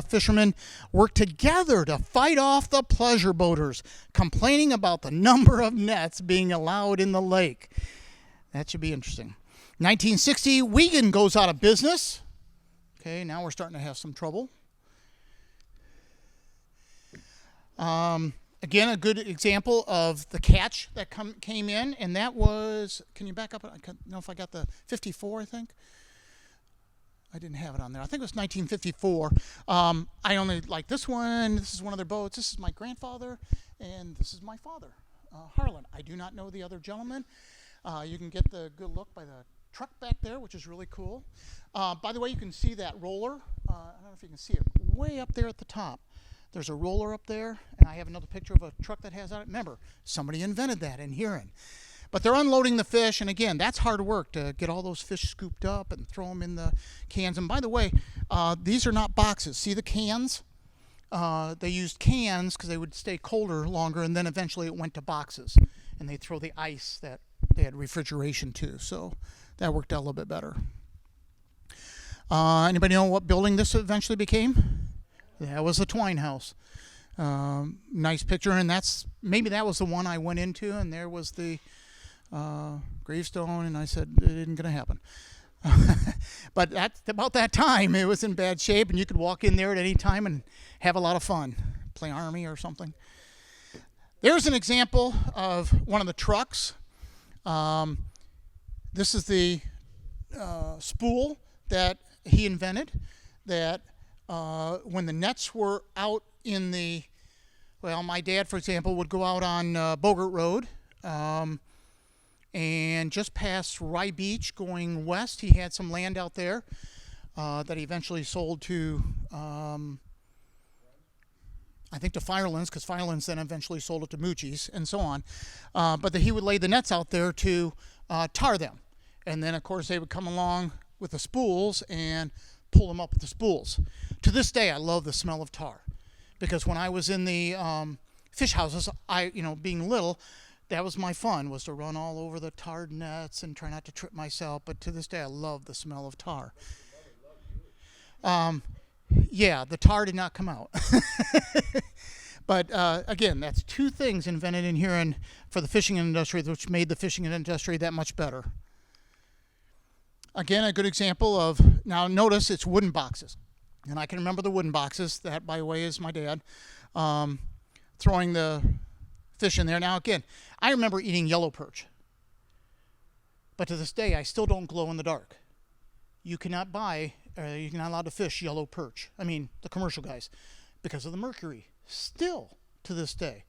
fishermen worked together to fight off the pleasure boaters, complaining about the number of nets being allowed in the lake. That should be interesting. 1960, Wiegand goes out of business. Okay, now we're starting to have some trouble. Again, a good example of the catch that came in, and that was, can you back up? I don't know if I got the 54, I think. I didn't have it on there. I think it was 1954. I only like this one. This is one of their boats. This is my grandfather, and this is my father, Harlan. I do not know the other gentleman. You can get the good look by the truck back there, which is really cool. By the way, you can see that roller. I don't know if you can see it way up there at the top. There's a roller up there, and I have another picture of a truck that has on it. Remember, somebody invented that in Huron. But they're unloading the fish, and again, that's hard work to get all those fish scooped up and throw them in the cans. And by the way, these are not boxes. See the cans? They used cans because they would stay colder longer, and then eventually it went to boxes. And they throw the ice that they had refrigeration too, so that worked out a little bit better. Anybody know what building this eventually became? That was the Twine House. Nice picture, and maybe that was the one I went into, and there was the gravestone, and I said it isn't going to happen. But about that time, it was in bad shape, and you could walk in there at any time and have a lot of fun, play Army or something. There's an example of one of the trucks. This is the spool that he invented, that when the nets were out in my dad, for example, would go out on Bogart Road, and just past Rye Beach going west, he had some land out there that he eventually sold to, I think, to Firelands, because Firelands then eventually sold it to Moochie's and so on. But he would lay the nets out there to tar them. And then, of course, they would come along with the spools and pull them up with the spools. To this day, I love the smell of tar, because when I was in the fish houses, being little, that was my fun, was to run all over the tarred nets and try not to trip myself. But to this day, I love the smell of tar. Yeah, the tar did not come out. But again, that's two things invented in Huron for the fishing industry, which made the fishing industry that much better. Again, a good example of, now notice it's wooden boxes. And I can remember the wooden boxes. That, by the way, is my dad throwing the fish in there. Now, again, I remember eating yellow perch. But to this day, I still don't glow in the dark. You're not allowed to fish yellow perch. I mean, the commercial guys, because of the mercury. Still to this day.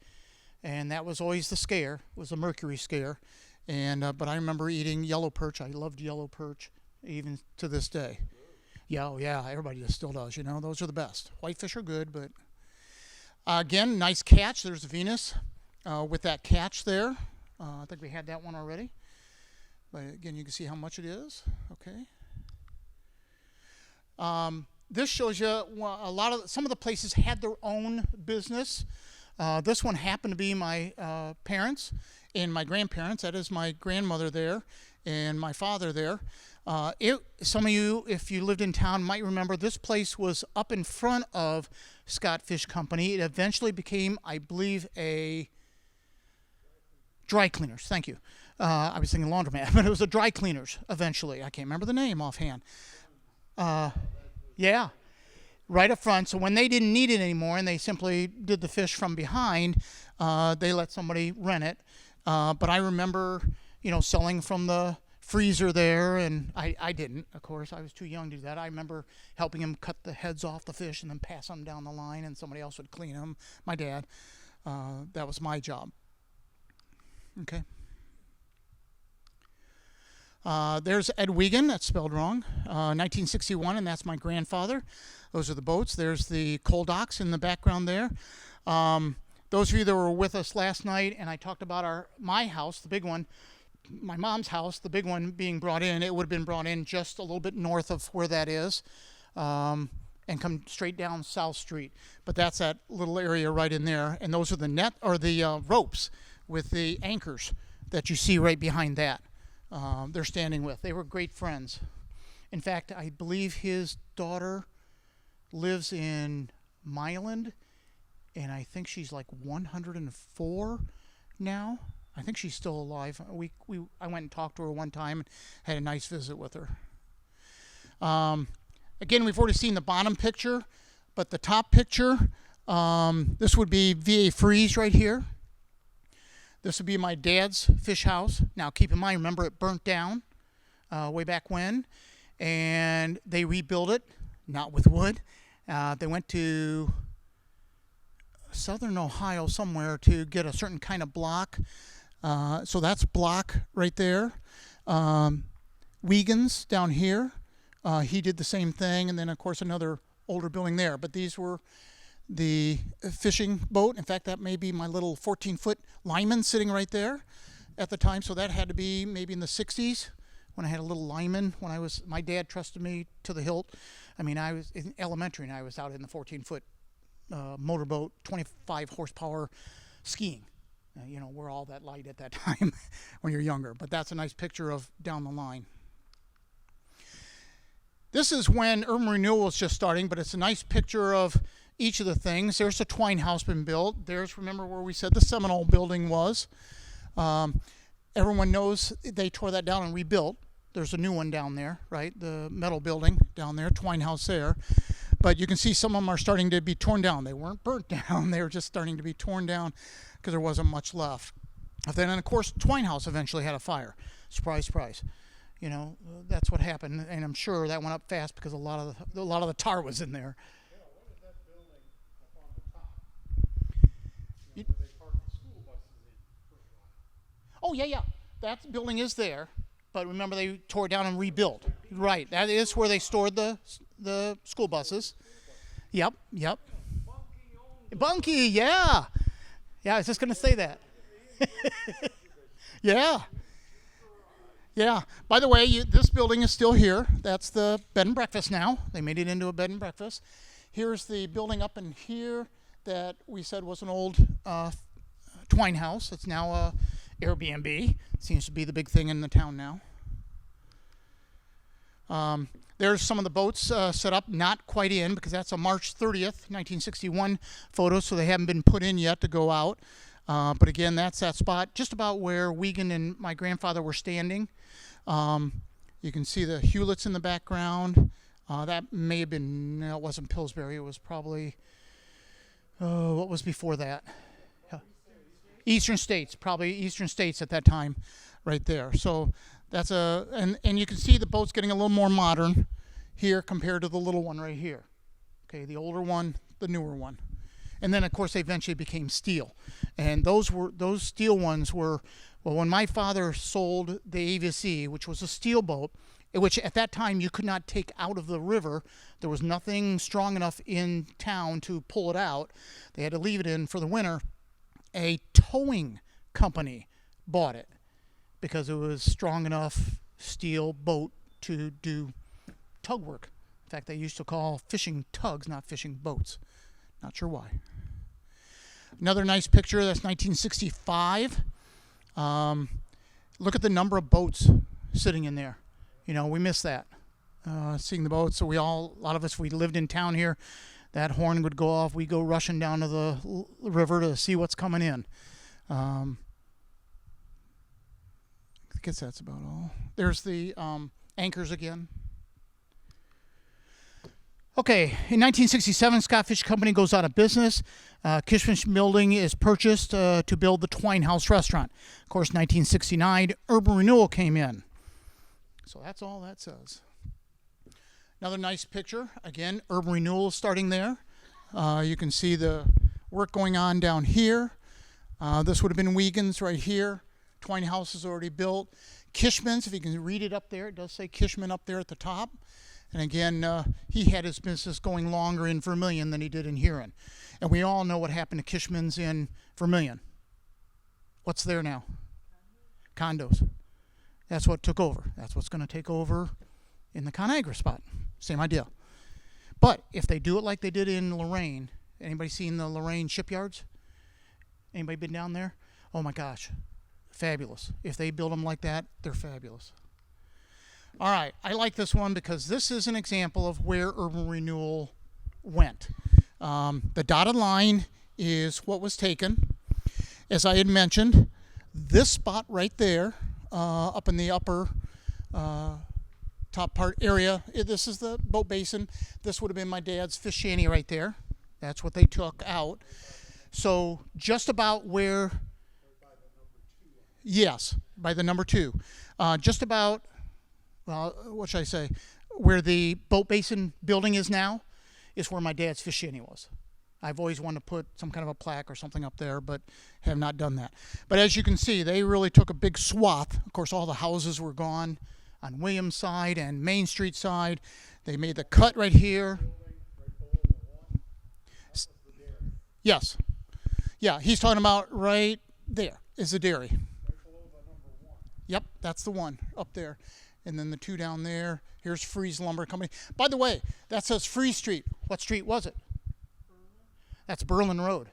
And that was always the scare, was a mercury scare. And but I remember eating yellow perch. I loved yellow perch, even to this day. Yeah, everybody still does. Those are the best. Whitefish are good, but again, nice catch. There's the Venus with that catch there. I think we had that one already. But again, you can see how much it is. Okay. This shows you some of the places had their own business. This one happened to be my parents and my grandparents. That is my grandmother there and my father there. Some of you, if you lived in town, might remember this place was up in front of Scott Fish Company. It eventually became, I believe, a dry cleaners. Thank you. I was thinking laundromat, but it was a dry cleaners eventually. I can't remember the name offhand. Yeah, right up front. So when they didn't need it anymore and they simply did the fish from behind, they let somebody rent it. But I remember, selling from the freezer there, and I didn't, of course. I was too young to do that. I remember helping him cut the heads off the fish and then pass them down the line, and somebody else would clean them. My dad. That was my job. Okay. There's Ed Wiegand, that's spelled wrong, 1961, and that's my grandfather. Those are the boats. There's the coal docks in the background there. Those of you that were with us last night, and I talked about my house, the big one, my mom's house, the big one being brought in, it would have been brought in just a little bit north of where that is, and come straight down South Street. But that's that little area right in there, and those are the ropes with the anchors that you see right behind that. They're standing with. They were great friends. In fact, I believe his daughter lives in Milan, and I think she's like 104 now. I think she's still alive. I went and talked to her one time and had a nice visit with her. Again, we've already seen the bottom picture, but the top picture, this would be VA Freeze right here. This would be my dad's fish house. Now, keep in mind, remember it burnt down way back when, and they rebuilt it, not with wood. They went to southern Ohio somewhere to get a certain kind of block. So that's block right there. Wiegand's down here. He did the same thing, and then, of course, another older building there. But these were the fishing boat. In fact, that may be my little 14-foot lineman sitting right there. at the time, so that had to be maybe in the 60s when I had a little lineman. My dad trusted me to the hilt. I mean, I was in elementary and I was out in the 14-foot motorboat, 25 horsepower skiing. We're all that light at that time when you're younger. But that's a nice picture of down the line. This is when urban renewal was just starting, but it's a nice picture of each of the things. There's the Twine House been built. There's, remember where we said the Seminole building was. Everyone knows they tore that down and rebuilt. There's a new one down there, right? The metal building down there, Twine House there. But you can see some of them are starting to be torn down. They weren't burnt down. They were just starting to be torn down because there wasn't much left. And then, of course, Twine House eventually had a fire. Surprise, surprise. That's what happened. And I'm sure that went up fast because a lot of the tar was in there. Yeah, what is that building up on the top? Where they park the school buses in for a while. Oh, yeah. That building is there. But remember, they tore it down and rebuilt. Right. That is where they stored the school buses. Yep. Bunky, yeah. Yeah, I was just going to say that. Yeah. By the way, this building is still here. That's the bed and breakfast now. They made it into a bed and breakfast. Here's the building up in here that we said was an old Twine House. It's now a Airbnb. Seems to be the big thing in the town now. There's some of the boats set up, not quite in, because that's a March 30th, 1961 photo, so they haven't been put in yet to go out. But again, that's that spot just about where Wiegand and my grandfather were standing. You can see the Hewletts in the background. That may have been, no, it wasn't Pillsbury. It was probably, what was before that? Eastern States, probably Eastern States at that time, right there. So that's and you can see the boat's getting a little more modern here compared to the little one right here. Okay, the older one, the newer one. And then, of course, they eventually became steel. And those steel ones were, well, when my father sold the AVC, which was a steel boat, which at that time you could not take out of the river. There was nothing strong enough in town to pull it out. They had to leave it in for the winter. A towing company bought it because it was strong enough steel boat to do tug work. In fact, they used to call fishing tugs, not fishing boats. Not sure why. Another nice picture, that's 1965. Look at the number of boats sitting in there. We miss that, seeing the boats. So a lot of us, we lived in town here. That horn would go off. We go rushing down to the river to see what's coming in. I guess that's about all. There's the anchors again. Okay, in 1967, Scott Fish Company goes out of business. Kishfish Building is purchased to build the Twine House restaurant. Of course, 1969, urban renewal came in. So that's all that says. Another nice picture. Again, urban renewal starting there. You can see the work going on down here. This would have been Wiegand's right here. Twine House is already built. Kishman's, if you can read it up there, it does say Kishman up there at the top. And again, he had his business going longer in Vermilion than he did in Huron. And we all know what happened to Kishman's in Vermilion. What's there now? Condos. That's what took over. That's what's going to take over in the Conagra spot. Same idea. But if they do it like they did in Lorraine, anybody seen the Lorraine shipyards? Anybody been down there? Oh my gosh, fabulous. If they build them like that, they're fabulous. All right, I like this one because this is an example of where urban renewal went. The dotted line is what was taken. As I had mentioned, this spot right there, up in the upper top part area, this is the boat basin. This would have been my dad's fish shanty right there. That's what they took out. So just about where, yes, by the number 2. Just about, well, what should I say, where the boat basin building is now is where my dad's fish shanty was. I've always wanted to put some kind of a plaque or something up there, but have not done that. But as you can see, they really took a big swath. Of course, all the houses were gone on Williams side and Main Street side. They made the cut right here. Yes. Yeah, he's talking about right there is the dairy. Yep, that's the one up there. And then the two down there. Here's Freeze Lumber Company. By the way, that says Free Street. What street was it? That's Berlin Road.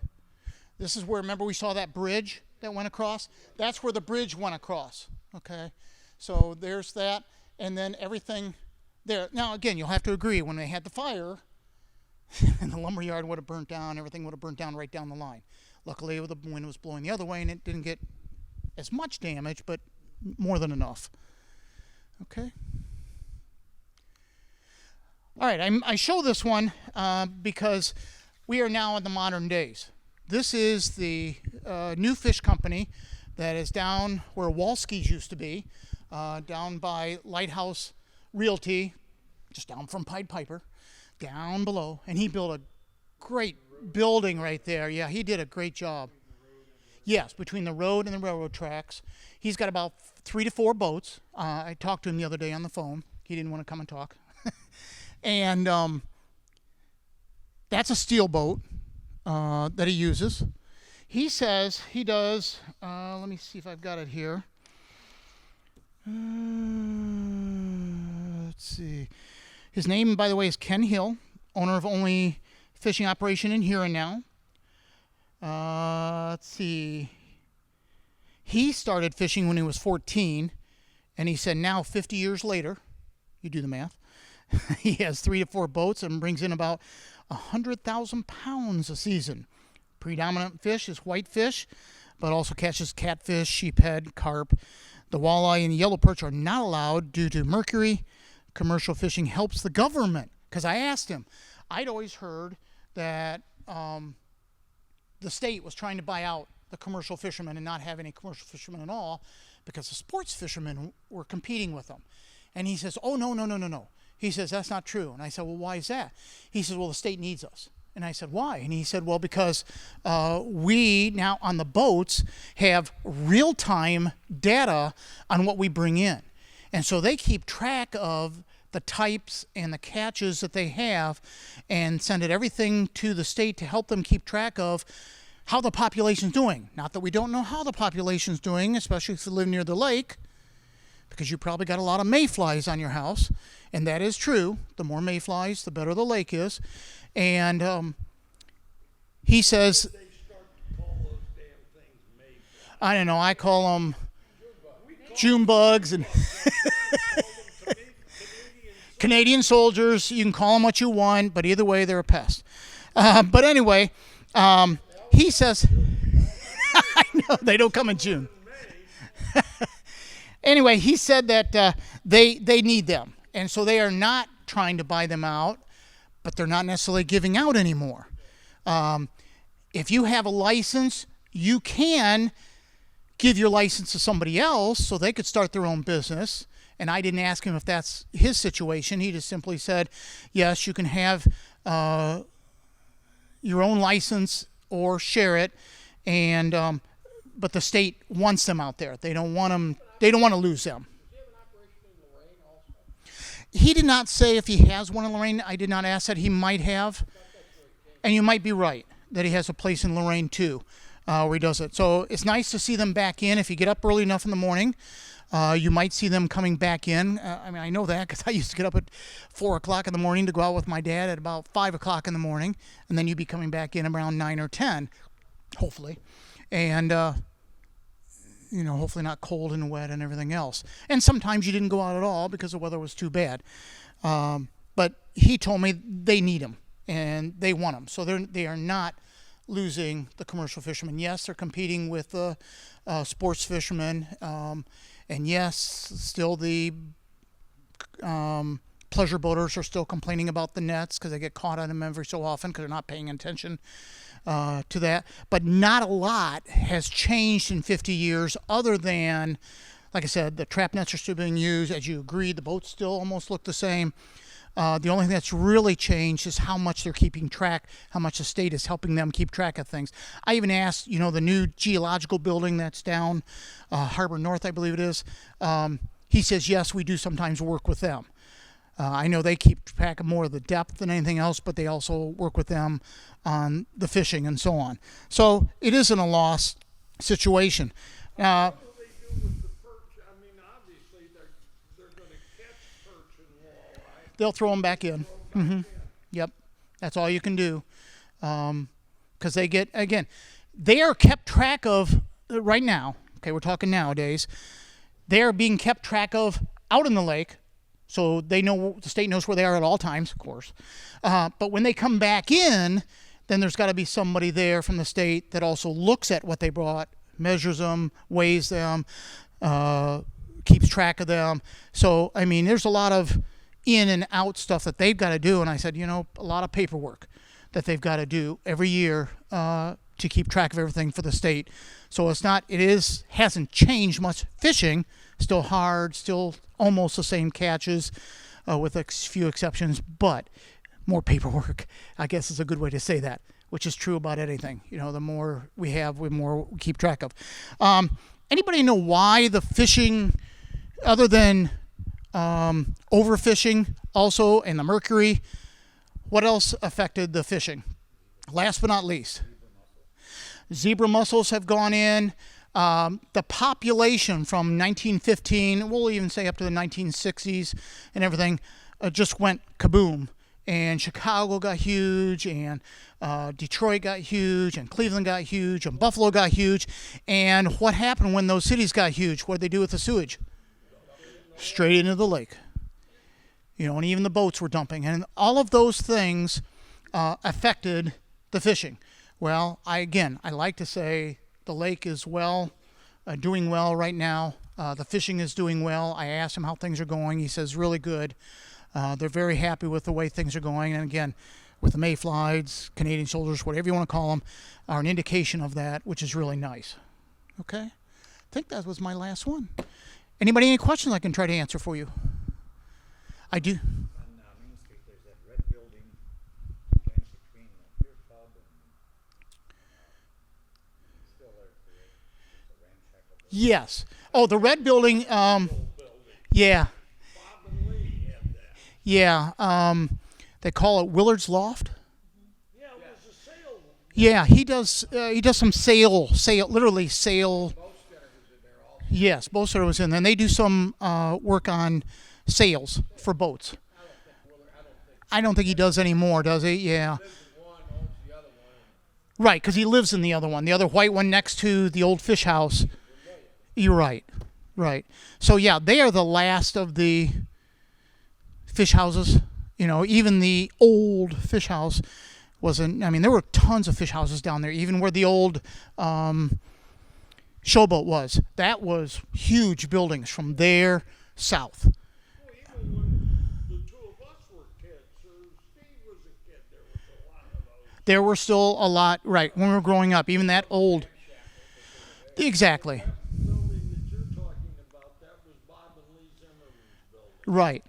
This is where, remember we saw that bridge that went across? That's where the bridge went across. Okay, so there's that. And then everything there. Now, again, you'll have to agree, when they had the fire, and the lumber yard would have burnt down, everything would have burnt down right down the line. Luckily, the wind was blowing the other way, and it didn't get as much damage, but more than enough. Okay. All right, I show this one because we are now in the modern days. This is the new fish company that is down where Walski's used to be, down by Lighthouse Realty, just down from Pied Piper, down below. And he built a great building right there. Yeah, he did a great job. Yes, between the road and the railroad tracks. He's got about 3 to 4 boats. I talked to him the other day on the phone. He didn't want to come and talk. And that's a steel boat that he uses. He says he does, let me see if I've got it here. Let's see. His name, by the way, is Ken Hill, owner of only fishing operation in Huron now. Let's see. He started fishing when he was 14, and he said now 50 years later, you do the math, he has 3 to 4 boats and brings in about 100,000 pounds a season. Predominant fish is whitefish, but also catches catfish, sheephead, carp. The walleye and the yellow perch are not allowed due to mercury. Commercial fishing helps the government. Because I asked him, I'd always heard that the state was trying to buy out the commercial fishermen and not have any commercial fishermen at all because the sports fishermen were competing with them. And he says, oh, no. He says, that's not true. And I said, well, why is that? He says, well, the state needs us. And I said, why? And he said, well, because we now on the boats have real-time data on what we bring in. And so they keep track of the types and the catches that they have and send it everything to the state to help them keep track of how the population's doing. Not that we don't know how the population's doing, especially if you live near the lake, because you probably got a lot of mayflies on your house. And that is true. The more mayflies, the better the lake is. And he says, I don't know, I call them June bugs and Canadian soldiers. You can call them what you want, but either way, they're a pest. But anyway, he says, I know, they don't come in June. Anyway, he said that they need them. And so they are not trying to buy them out, but they're not necessarily giving out anymore. If you have a license, you can give your license to somebody else so they could start their own business. And I didn't ask him if that's his situation. He just simply said, yes, you can have your own license or share it. And but the state wants them out there. They don't want them. They don't want to lose them. He did not say if he has one in Lorain. I did not ask that. He might have. And you might be right that he has a place in Lorain too where he does it. So it's nice to see them back in. If you get up early enough in the morning, you might see them coming back in. I mean, I know that because I used to get up at 4 o'clock in the morning to go out with my dad at about 5 o'clock in the morning. And then you'd be coming back in around 9 or 10, hopefully. And hopefully not cold and wet and everything else. And sometimes you didn't go out at all because the weather was too bad. But he told me they need them and they want them. So they are not losing the commercial fishermen. Yes, they're competing with the sports fishermen. And yes, still the pleasure boaters are still complaining about the nets because they get caught on them every so often because they're not paying attention to that. But not a lot has changed in 50 years other than, like I said, the trap nets are still being used. As you agreed, the boats still almost look the same. The only thing that's really changed is how much they're keeping track, how much the state is helping them keep track of things. I even asked, the new geological building that's down Harbor North, I believe it is. He says, yes, we do sometimes work with them. I know they keep track of more of the depth than anything else, but they also work with them on the fishing and so on. So it isn't a lost situation. What do they do with the perch? I mean, they'll throw them back in. Yep, that's all you can do, because they get, again, they are kept track of right now. Okay, we're talking nowadays. They are being kept track of out in the lake, so they know, the state knows where they are at all times, of course. But when they come back in, then there's got to be somebody there from the state that also looks at what they brought, measures them, weighs them, keeps track of them. So, I mean, there's a lot of in and out stuff that they've got to do. And I said, a lot of paperwork that they've got to do every year to keep track of everything for the state. So hasn't changed much. Fishing, still hard, still almost the same catches with a few exceptions, but more paperwork, I guess is a good way to say that, which is true about anything. The more we have, the more we keep track of. Anybody know why the fishing, other than overfishing also and the mercury, what else affected the fishing? Last but not least, zebra mussels have gone in. The population from 1915, we'll even say up to the 1960s and everything, just went kaboom. And Chicago got huge, and Detroit got huge, and Cleveland got huge, and Buffalo got huge. And what happened when those cities got huge? What did they do with the sewage? Straight into the lake. And even the boats were dumping. And all of those things affected the fishing. Well, I like to say the lake is doing well right now. The fishing is doing well. I asked him how things are going. He says really good. They're very happy with the way things are going. And again, with the mayflies, Canadian shoulders, whatever you want to call them, are an indication of that, which is really nice. Okay? I think that was my last one. Anybody, any questions I can try to answer for you? I do. On Main Street, there's that red building between the Pier Pub and still there today. It's a ramshackle building. Yes. Oh, the red building. Yeah. Bob and Lee had that. Yeah. They call it Willard's Loft. Yeah, it was a sale. Yeah, he does. He does some literally sail. Boat Center was in there also. Yes, Boaster was in there. And they do some work on sails for boats. I don't think he does anymore, does he? Yeah. Lives in one, owns the other one. Right, because he lives in the other one, the other white one next to the old fish house. You're right. Right. So, yeah, they are the last of the fish houses. Even the old fish house wasn't, there were tons of fish houses down there, even where the old showboat was. That was huge buildings from there south. Well, even when the two of us were kids, or Steve was a kid, there was a lot of those. There were still a lot, right, when we were growing up, even that old. Exactly. That building that you're talking about, that was Bob and Lee Zimmerman's building. Right.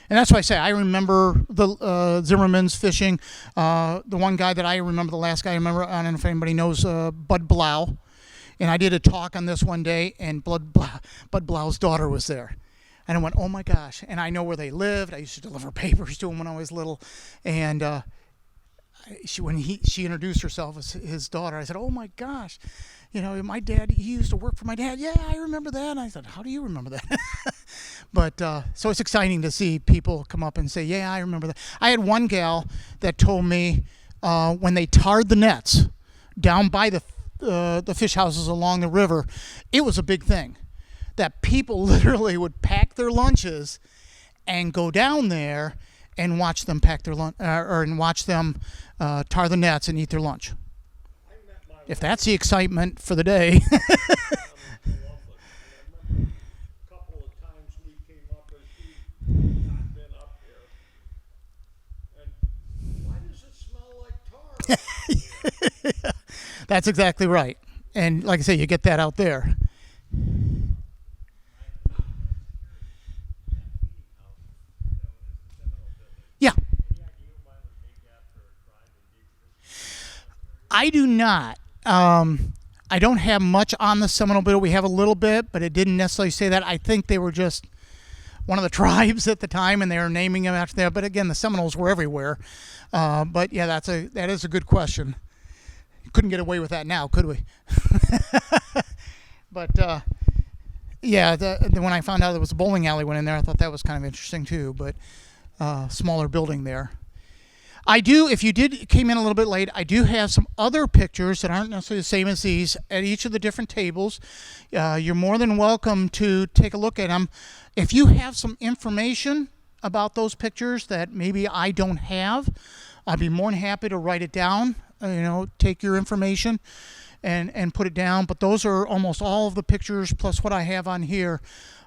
And that's why I say I remember the Zimmermans fishing. The one guy that I remember, the last guy I remember, I don't know if anybody knows Bud Blau. And I did a talk on this one day, and Bud Blau's daughter was there. And I went, oh my gosh. And I know where they lived. I used to deliver papers to him when I was little. And when she introduced herself as his daughter, I said, oh my gosh. My dad, he used to work for my dad. Yeah, I remember that. And I said, how do you remember that? But so it's exciting to see people come up and say, yeah, I remember that. I had one gal that told me when they tarred the nets down by the fish houses along the river, it was a big thing. That people literally would pack their lunches and go down there and watch them pack their lunch, and watch them tar the nets and eat their lunch. If that's the excitement for the day. A couple of times we came up as we've not been up here. And why does it smell like tar? That's exactly right. And like I say, you get that out there. Yeah. I do not. I don't have much on the Seminole Bill. We have a little bit, but it didn't necessarily say that. I think they were just one of the tribes at the time, and they were naming them after that. But again, the Seminoles were everywhere. But yeah, that is a good question. Couldn't get away with that now, could we? But Yeah, when I found out there was a bowling alley went in there, I thought that was kind of interesting too. But smaller building there. I do. If you came in a little bit late, I do have some other pictures that aren't necessarily the same as these at each of the different tables. You're more than welcome to take a look at them. If you have some information about those pictures that maybe I don't have, I'd be more than happy to write it down. Take your information and put it down. But those are almost all of the pictures plus what I have on here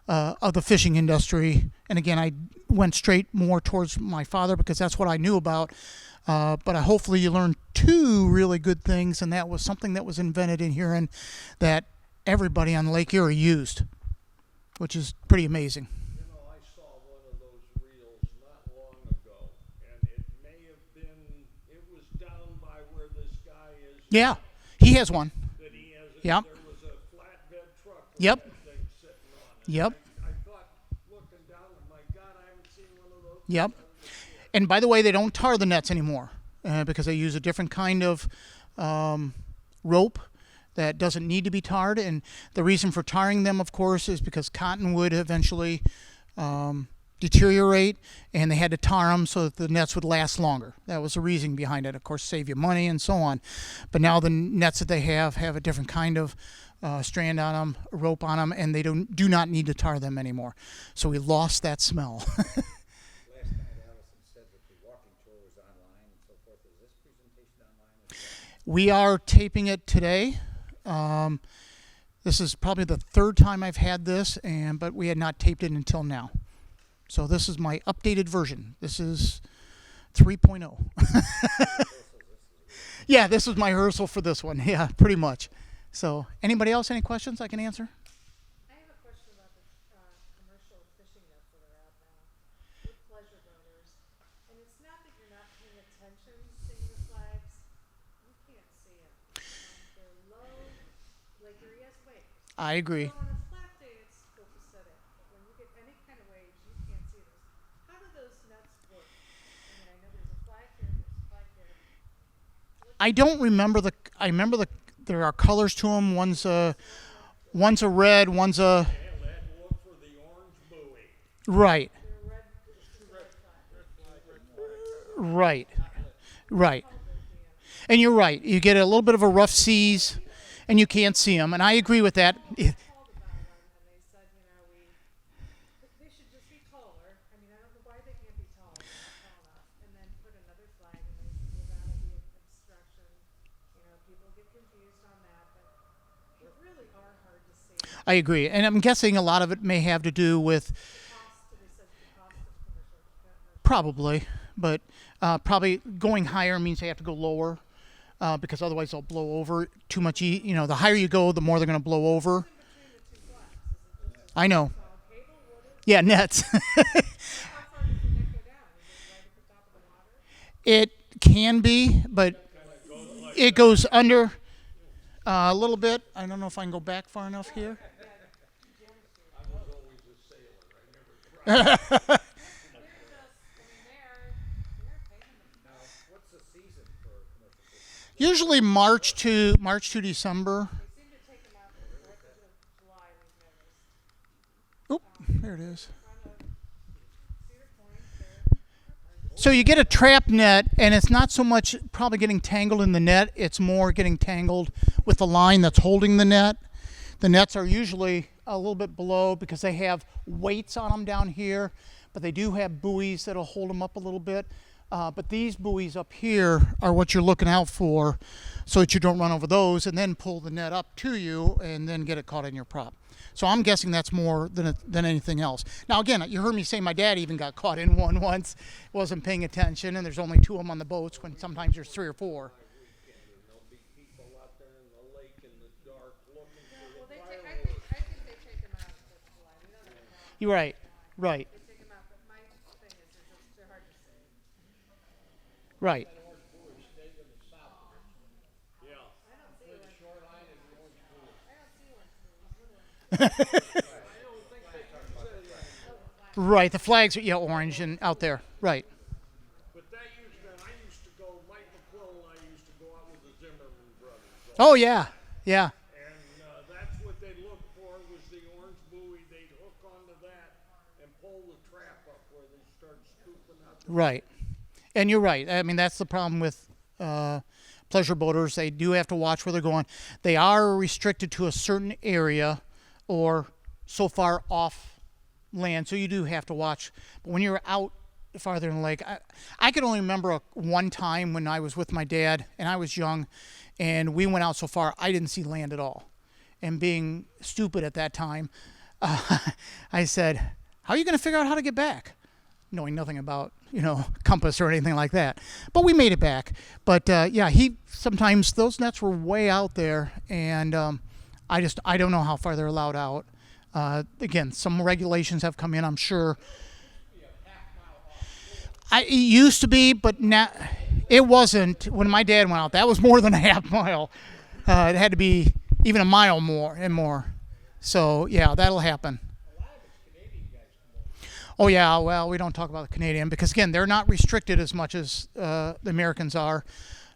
of the fishing industry. And again, I went straight more towards my father because that's what I knew about. But hopefully you learned two really good things, and that was something that was invented in Huron that everybody on Lake Erie used, which is pretty amazing. I saw one of those reels not long ago, and it may have been, it was down by where this guy is. Yeah, he has one. That he has it. Yep. There was a flatbed truck with Yep. that thing sitting on it. Yep. I thought, looking down, my God, I haven't seen one of those. Yep. And by the way, they don't tar the nets anymore because they use a different kind of rope that doesn't need to be tarred. And the reason for tarring them, of course, is because cotton would eventually deteriorate, and they had to tar them so that the nets would last longer. That was the reason behind it. Of course, save you money and so on. But now the nets that they have a different kind of strand on them, rope on them, and they do not need to tar them anymore. So we lost that smell. Last night Allison said that the walking tour was online and so forth. Is this presentation online as well? We are taping it today. This is probably the third time I've had this, but we had not taped it until now. So this is my updated version. This is 3.0. Yeah, this was my rehearsal for this one. Yeah, pretty much. So anybody else, any questions I can answer? I have a question about the commercial fishing nets that are out now with pleasure boaters. And it's not that you're not paying attention seeing the flags. You can't see them. They're low, like Erie has waves. I agree. So on a flat day, it's copacetic. But when you get any kind of waves, you can't see those. How do those nets work? I know there's a flag here, there's a flag there. I don't remember there are colors to them. One's a red, one's a And that look for the orange buoy. right. They're red, Right. Right. And you're right. You get a little bit of a rough seas, and you can't see them. And I agree with that. called about them, and they said, they should just be taller. I mean, I don't know why they can't be taller, they're not tall enough. And then put another flag, and they said, well, that'll be an obstruction. People get confused on that, but they really are hard to see. I agree. And I'm guessing a lot of it may have to do with They said the cost of commercial. probably, but probably going higher means they have to go lower because otherwise they'll blow over too much. The higher you go, the more they're going to blow over. Between the two flags, is it just I know. cable? What is Yeah, nets. How far does the net go down? Is it right at the top of the water? It can be, but it goes under a little bit. I don't know if I can go back far enough here. I was always a sailor. I never tried. They're paying them. Now, what's the season for commercial fishing? Usually March to December. They seem to take them out right into July, we've noticed. Oop, there it is. On the Cedar Point, they're So you get a trap net, and it's not so much probably getting tangled in the net. It's more getting tangled with the line that's holding the net. The nets are usually a little bit below because they have weights on them down here, but they do have buoys that'll hold them up a little bit. But these buoys up here are what you're looking out for so that you don't run over those and then pull the net up to you and then get it caught in your prop. So I'm guessing that's more than anything else. Now, again, you heard me say my dad even got caught in one once, wasn't paying attention, and there's only two of them on the boats when sometimes there's three or four. There'll be people out there in the lake in the dark looking Well, for the I fireworks. think they take them out in July. We don't have a problem. You're right, right, They take them out, but my thing is they're hard to see. right. Orange buoy stayed in the south. Yeah. I don't see one. Shoreline and the orange buoy. I don't see one. What do I- Right, the flags are orange and out there, right. But that I used to go, Mike McQuill and I used to go out with the Zimmerman brothers. Oh yeah, yeah, And that's what they looked for was the orange buoy Right. And you're right. I mean, that's the problem with pleasure boaters. They do have to watch where they're going. They are restricted to a certain area or so far off land, so you do have to watch. But when you're out farther in the lake, I can only remember one time when I was with my dad and I was young and we went out so far, I didn't see land at all. And being stupid at that time, I said, how are you going to figure out how to get back? Knowing nothing about, compass or anything like that. But we made it back. But yeah, sometimes those nets were way out there, and I don't know how far they're allowed out. Again, some regulations have come in, I'm sure. It used to be, but now it wasn't. When my dad went out, that was more than a half mile. It had to be even a mile more and more. So yeah, that'll happen. Oh yeah, well, we don't talk about the Canadian because again, they're not restricted as much as the Americans are,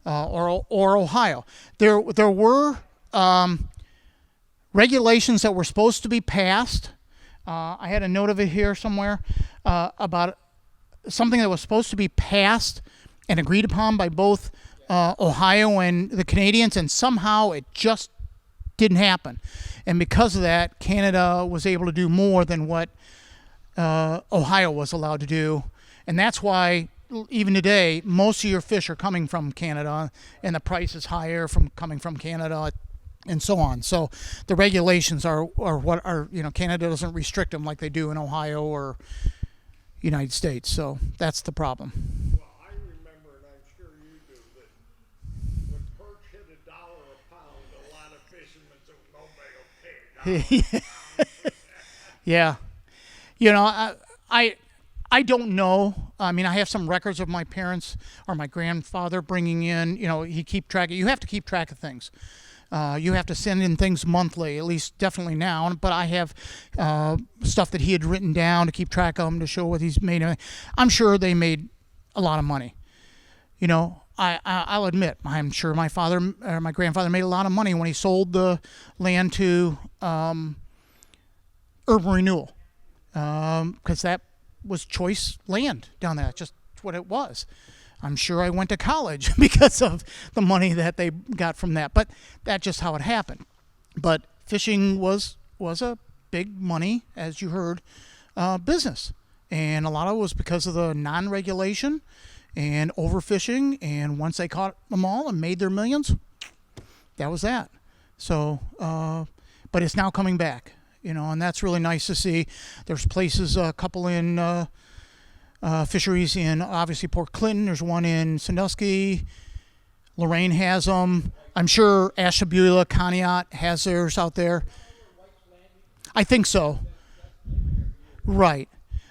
or Ohio. There were regulations that were supposed to be passed. I had a note of it here somewhere about something that was supposed to be passed and agreed upon by both Ohio and the Canadians, and somehow it just didn't happen. And because of that, Canada was able to do more than what Ohio was allowed to do. And that's why even today, most of your fish are coming from Canada, and the price is higher coming from Canada, and so on. So the regulations are what are, Canada doesn't restrict them like they do in Ohio or United States. So that's the problem. Well, I remember, and I'm sure you do, that when perch hit $1 a pound, a lot of fishermen said, nobody will pay $1 a pound. Yeah. I don't know. I mean, I have some records of my parents or my grandfather bringing in, he keep track. You have to keep track of things. You have to send in things monthly, at least definitely now. But I have stuff that he had written down to keep track of them to show what he's made. I'm sure they made a lot of money. I'll admit, I'm sure my grandfather made a lot of money when he sold the land to Urban Renewal, because that was choice land down there. That's just what it was. I'm sure I went to college because of the money that they got from that. But that's just how it happened. But fishing was a big money, as you heard, business. And a lot of it was because of the non-regulation and overfishing. And once they caught them all and made their millions, that was that. So, but it's now coming back, and that's really nice to see. There's places, a couple in fisheries in obviously Port Clinton. There's one in Sandusky. Lorraine has them. I'm sure Ashtabula, Conneaut has theirs out there. I think so. Right.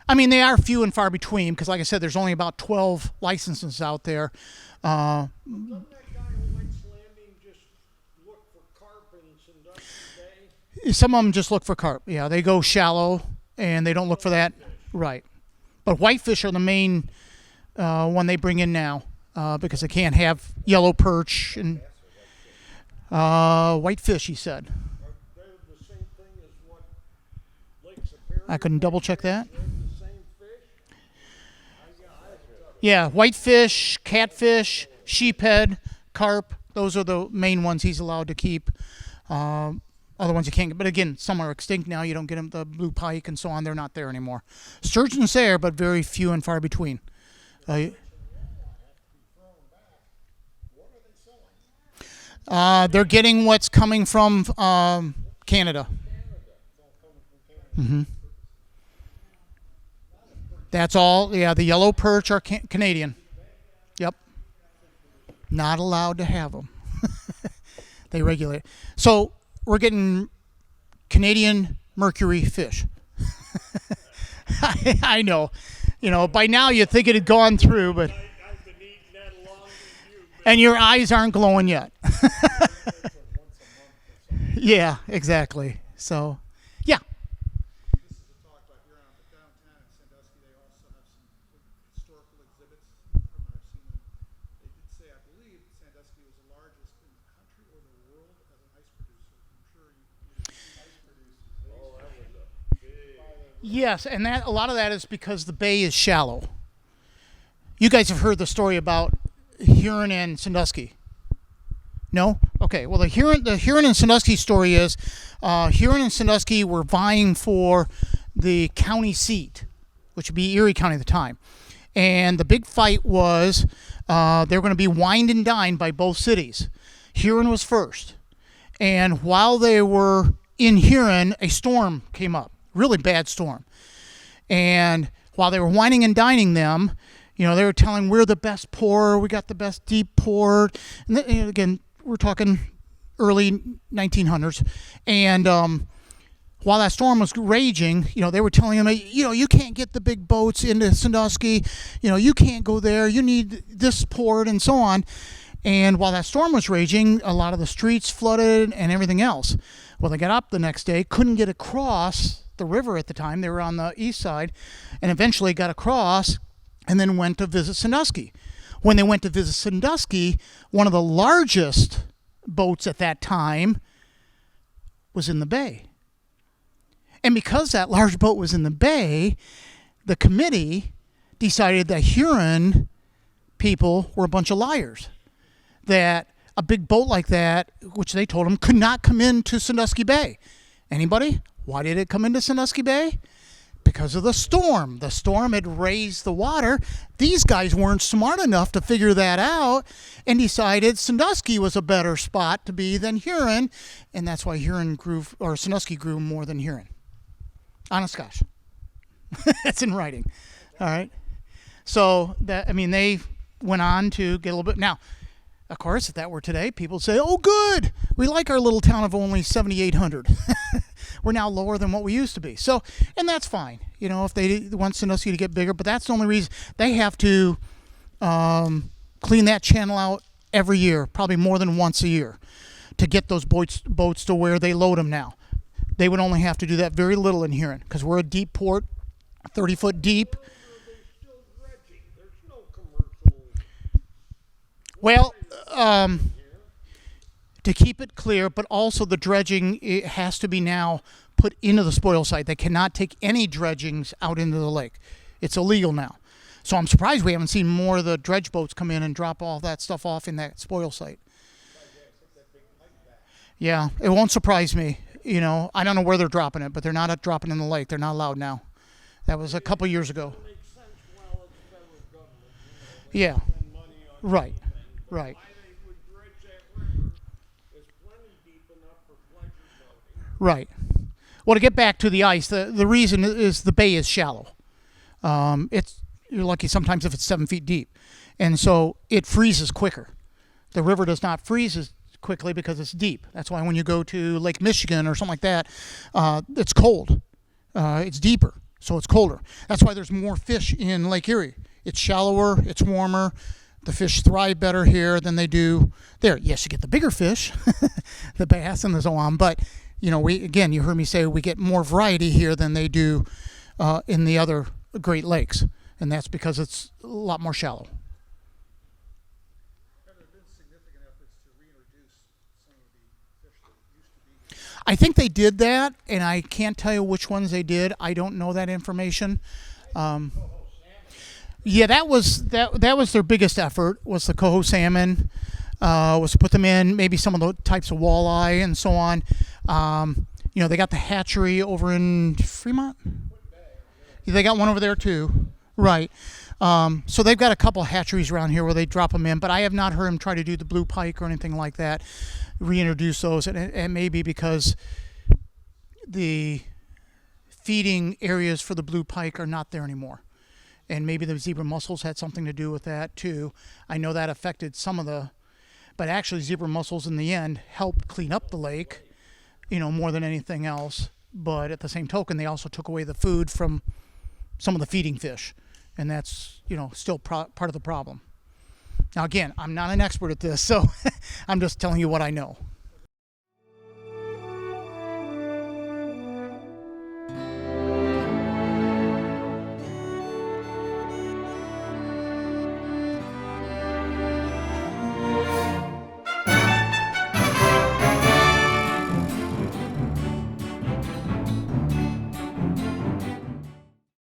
I mean, they are few and far between because, like I said, there's only about 12 licenses out there. Doesn't that guy who likes landing just look for carp in Sandusky Bay? Some of them just look for carp. Yeah, they go shallow and they don't look for that. Right. But whitefish are the main one they bring in now because they can't have yellow perch and whitefish, he said. They're the same thing as what Lake Superior. I couldn't double check that. They're the same fish. Yeah, whitefish, catfish, sheephead, carp. Those are the main ones he's allowed to keep. Other ones you can't get. But again, some are extinct now. You don't get them, the blue pike and so on. They're not there anymore. Sturgeon's there, but very few and far between. They're getting what's coming from Canada. Mm-hmm. That's all. Yeah, the yellow perch are Canadian. Yep. Not allowed to have them. They regulate. So we're getting Canadian mercury fish. I know. By now you'd think it had gone through, but... I've been eating that longer than you. And your eyes aren't glowing yet. Yeah, exactly. So, yeah. This is a talk about Huron, but downtown in Sandusky, they also have some historical exhibits from what I've seen them. They did say, I believe, Sandusky was the largest in the country or the world as an ice producer. I'm sure you ice producers. Oh, that was a big. Yes, and a lot of that is because the bay is shallow. You guys have heard the story about Huron and Sandusky. No? Okay. Well, the Huron and Sandusky story is Huron and Sandusky were vying for the county seat, which would be Erie County at the time. And the big fight was they were going to be wined and dined by both cities. Huron was first. And while they were in Huron, a storm came up, really bad storm. And while they were wining and dining them, you know, they were telling, we're the best pour, we got the best deep pour. And then, you know, again, we're talking early 1900s. And while that storm was raging, you know, they were telling them, you know, you can't get the big boats into Sandusky. You know, you can't go there. You need this port and so on. And while that storm was raging, a lot of the streets flooded and everything else. Well, they got up the next day, couldn't get across the river at the time. They were on the east side, and eventually got across and then went to visit Sandusky. When they went to visit Sandusky, one of the largest boats at that time was in the bay. And because that large boat was in the bay, the committee decided that Huron people were a bunch of liars. That a big boat like that, which they told them, could not come into Sandusky Bay. Anybody? Why did it come into Sandusky Bay? Because of the storm. The storm had raised the water. These guys weren't smart enough to figure that out and decided Sandusky was a better spot to be than Huron, and that's why Sandusky grew more than Huron. Honest gosh. That's in writing. All right. So they went on to get a little bit. Now, of course, if that were today, people would say, oh, good. We like our little town of only 7,800. We're now lower than what we used to be. So, and that's fine. You know, if they want Sandusky to get bigger, but that's the only reason. They have to clean that channel out every year, probably more than once a year, to get those boats to where they load them now. They would only have to do that very little in Huron because we're a deep port, 30 foot deep. Well, to keep it clear, but also the dredging, it has to be now put into the spoil site. They cannot take any dredgings out into the lake. It's illegal now. So I'm surprised we haven't seen more of the dredge boats come in and drop all that stuff off in that spoil site. Yeah, it won't surprise me. You know, I don't know where they're dropping it, but they're not dropping in the lake. They're not allowed now. That was a couple years ago. Yeah, right. Right. Right. Well, to get back to the ice, the reason is the bay is shallow. You're lucky sometimes if it's 7 feet deep, and so it freezes quicker. The river does not freeze as quickly because it's deep. That's why when you go to Lake Michigan or something like that, it's cold. It's deeper, so it's colder. That's why there's more fish in Lake Erie. It's shallower. It's warmer. The fish thrive better here than they do there. Yes, you get the bigger fish, the bass and so on. But, you know, you heard me say we get more variety here than they do in the other Great Lakes. And that's because it's a lot more shallow. Have there been significant efforts to reintroduce some of the fish that used to be here? I think they did that, and I can't tell you which ones they did. I don't know that information. Yeah, that was their biggest effort, was the coho salmon, was to put them in, maybe some of the types of walleye and so on. You know, they got the hatchery over in Fremont. Yeah, they got one over there too. Right. So they've got a couple hatcheries around here where they drop them in, but I have not heard them try to do the blue pike or anything like that, reintroduce those. And it may be because the feeding areas for the blue pike are not there anymore. And maybe the zebra mussels had something to do with that too. I know that affected some of but actually zebra mussels in the end helped clean up the lake, you know, more than anything else. But at the same token, they also took away the food from some of the feeding fish. And that's, you know, still part of the problem. Now, again, I'm not an expert at this, so I'm just telling you what I know.